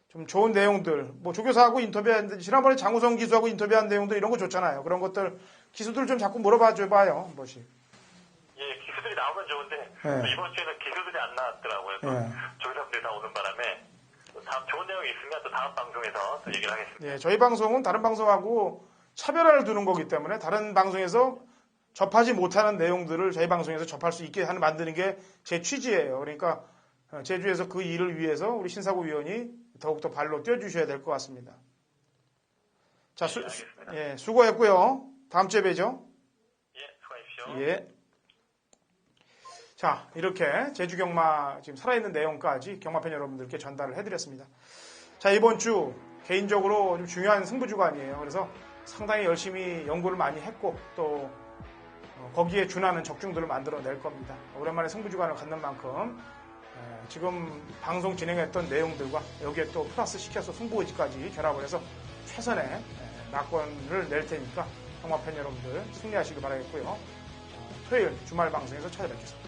좀 좋은 내용들, 뭐 조교사하고 인터뷰했는데 지난번에 장우성 기수하고 인터뷰한 내용들 이런 거 좋잖아요. 그런 것들 기수들 좀 자꾸 물어봐 줘봐요, 한 번씩. 예, 기수들이 나오면 좋은데 네. 이번 주에는 기수들이 안 나왔더라고요. 네. 조교사분들이 다 오는 바람에 또 다음 좋은 내용이 있으면 또 다음 방송에서 또 얘기를 하겠습니다. 예, 저희 방송은 다른 방송하고 차별화를 두는 거기 때문에 다른 방송에서 접하지 못하는 내용들을 저희 방송에서 접할 수 있게 만드는 게 제 취지예요. 그러니까 제주에서 그 일을 위해서 우리 신사고 위원이 더욱더 발로 뛰어주셔야 될 것 같습니다. 자, 수고했고요. 다음 주에 뵈죠. 예, 수고하십시오. 예. 자, 이렇게 제주 경마 지금 살아있는 내용까지 경마팬 여러분들께 전달을 해드렸습니다. 자, 이번 주 개인적으로 좀 중요한 승부주가 아니에요. 그래서 상당히 열심히 연구를 많이 했고 또 거기에 준하는 적중들을 만들어낼 겁니다. 오랜만에 승부주간을 갖는 만큼 지금 방송 진행했던 내용들과 여기에 또 플러스 시켜서 승부의지까지 결합을 해서 최선의 낙권을 낼 테니까 경마팬 여러분들 승리하시길 바라겠고요. 토요일 주말 방송에서 찾아뵙겠습니다.